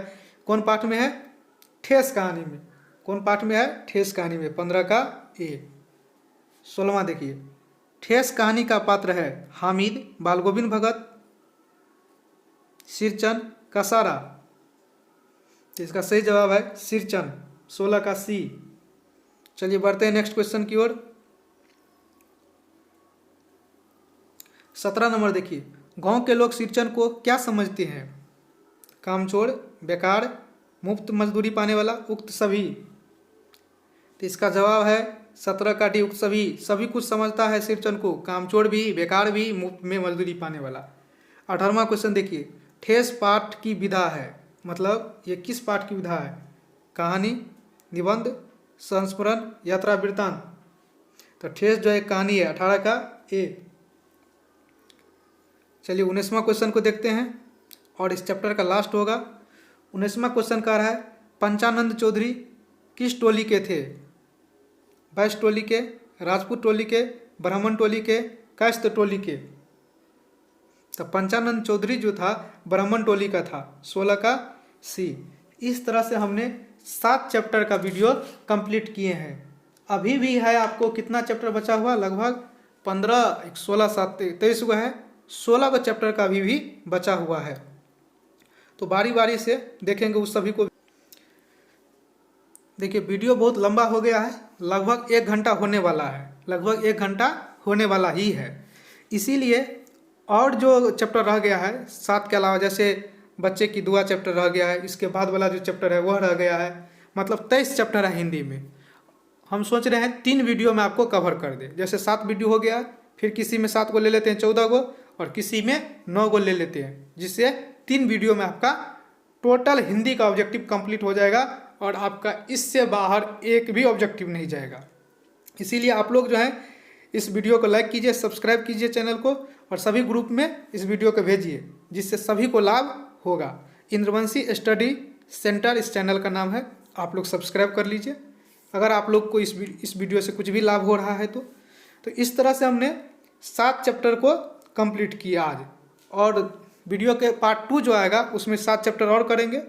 कौन पाठ में है? ठेस कहानी में। कौन पाठ में है? ठेस कहानी में, 15 का ए। 16वां देखिए, ठेस कहानी का पात्र है हामिद, बाल गोविंद भगत, सिरचन, कसारा। इसका सही जवाब है सिरचन, 16 का सी। चलिए बढ़ते हैं नेक्स्ट क्वेश्चन की ओर। 17 नंबर देखिए, गांव के लोग सिरचन को क्या समझते हैं? कामचोर, बेकार, मुफ्त मजदूरी पाने वाला, उक्त सभी। तो इसका जवाब है 17 का डी, उक्त सभी। सभी कुछ समझता है सिरचन को, कामचोर भी, बेकार भी, मुफ्त में मजदूरी पाने वाला। 18वां क्वेश्चन देखिए, ठेस पाठ की विधा है, मतलब ये किस पाठ की विधा है? कहानी, निबंध, संस्मरण, यात्रा वृत्तांत। तो ठेस जो है कहानी है, 18 का ए। चलिए 19वां क्वेश्चन को देखते हैं और इस चैप्टर का लास्ट होगा। 19वां क्वेश्चन कह रहा है पंचानंद चौधरी किस टोली के थे? वैश्य टोली के, राजपूत टोली के, ब्राह्मण टोली के, कायस्थ टोली के। तो पंचानंद चौधरी जो था ब्राह्मण टोली का था, 16 का सी। इस तरह से हमने 7 चैप्टर का वीडियो कंप्लीट किए हैं। अभी भी है आपको कितना चैप्टर बचा हुआ, लगभग 15, 16, 7, 23 हुआ है, 16 का चैप्टर का अभी भी बचा हुआ है। तो बारी बारी से देखेंगे उस सभी को। देखिए वीडियो बहुत लंबा हो गया है, लगभग 1 घंटा होने वाला है, लगभग 1 घंटा होने वाला ही है। इसीलिए और जो चैप्टर रह गया है 7 के अलावा, जैसे बच्चे की दुआ चैप्टर रह गया है, इसके बाद वाला जो चैप्टर है वह रह गया है, मतलब 23 चैप्टर है हिंदी में। हम सोच रहे हैं 3 वीडियो में आपको कवर कर दे। जैसे 7 वीडियो हो गया, फिर किसी में 7 को ले लेते हैं, 14 को, और किसी में 9 को ले लेते हैं, जिससे 3 वीडियो में आपका टोटल हिंदी का ऑब्जेक्टिव कंप्लीट हो जाएगा और आपका इससे बाहर एक भी ऑब्जेक्टिव नहीं जाएगा। इसीलिए आप लोग जो है इस वीडियो को लाइक कीजिए, सब्सक्राइब कीजिए चैनल को, और सभी ग्रुप में इस वीडियो को भेजिए, जिससे सभी को लाभ होगा। इंद्रवंशी स्टडी सेंटर इस चैनल का नाम है, आप लोग सब्सक्राइब कर लीजिए अगर आप लोग को इस वीडियो से कुछ भी लाभ हो रहा है तो इस तरह से हमने 7 चैप्टर को कंप्लीट किया आज। और वीडियो के पार्ट 2 जो आएगा उसमें 7 चैप्टर और करेंगे,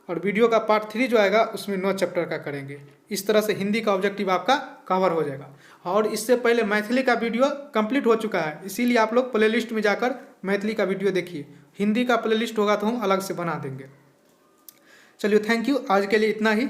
और वीडियो का पार्ट 3 जो आएगा उसमें 9 चैप्टर का करेंगे। इस तरह से हिंदी का ऑब्जेक्टिव आपका कवर हो जाएगा। और इससे पहले मैथिली का वीडियो कंप्लीट हो चुका है, इसीलिए आप लोग प्लेलिस्ट में जाकर मैथिली का वीडियो देखिए। हिंदी का प्लेलिस्ट होगा तो हम अलग से बना देंगे। चलिए थैंक यू, आज के लिए इतना ही।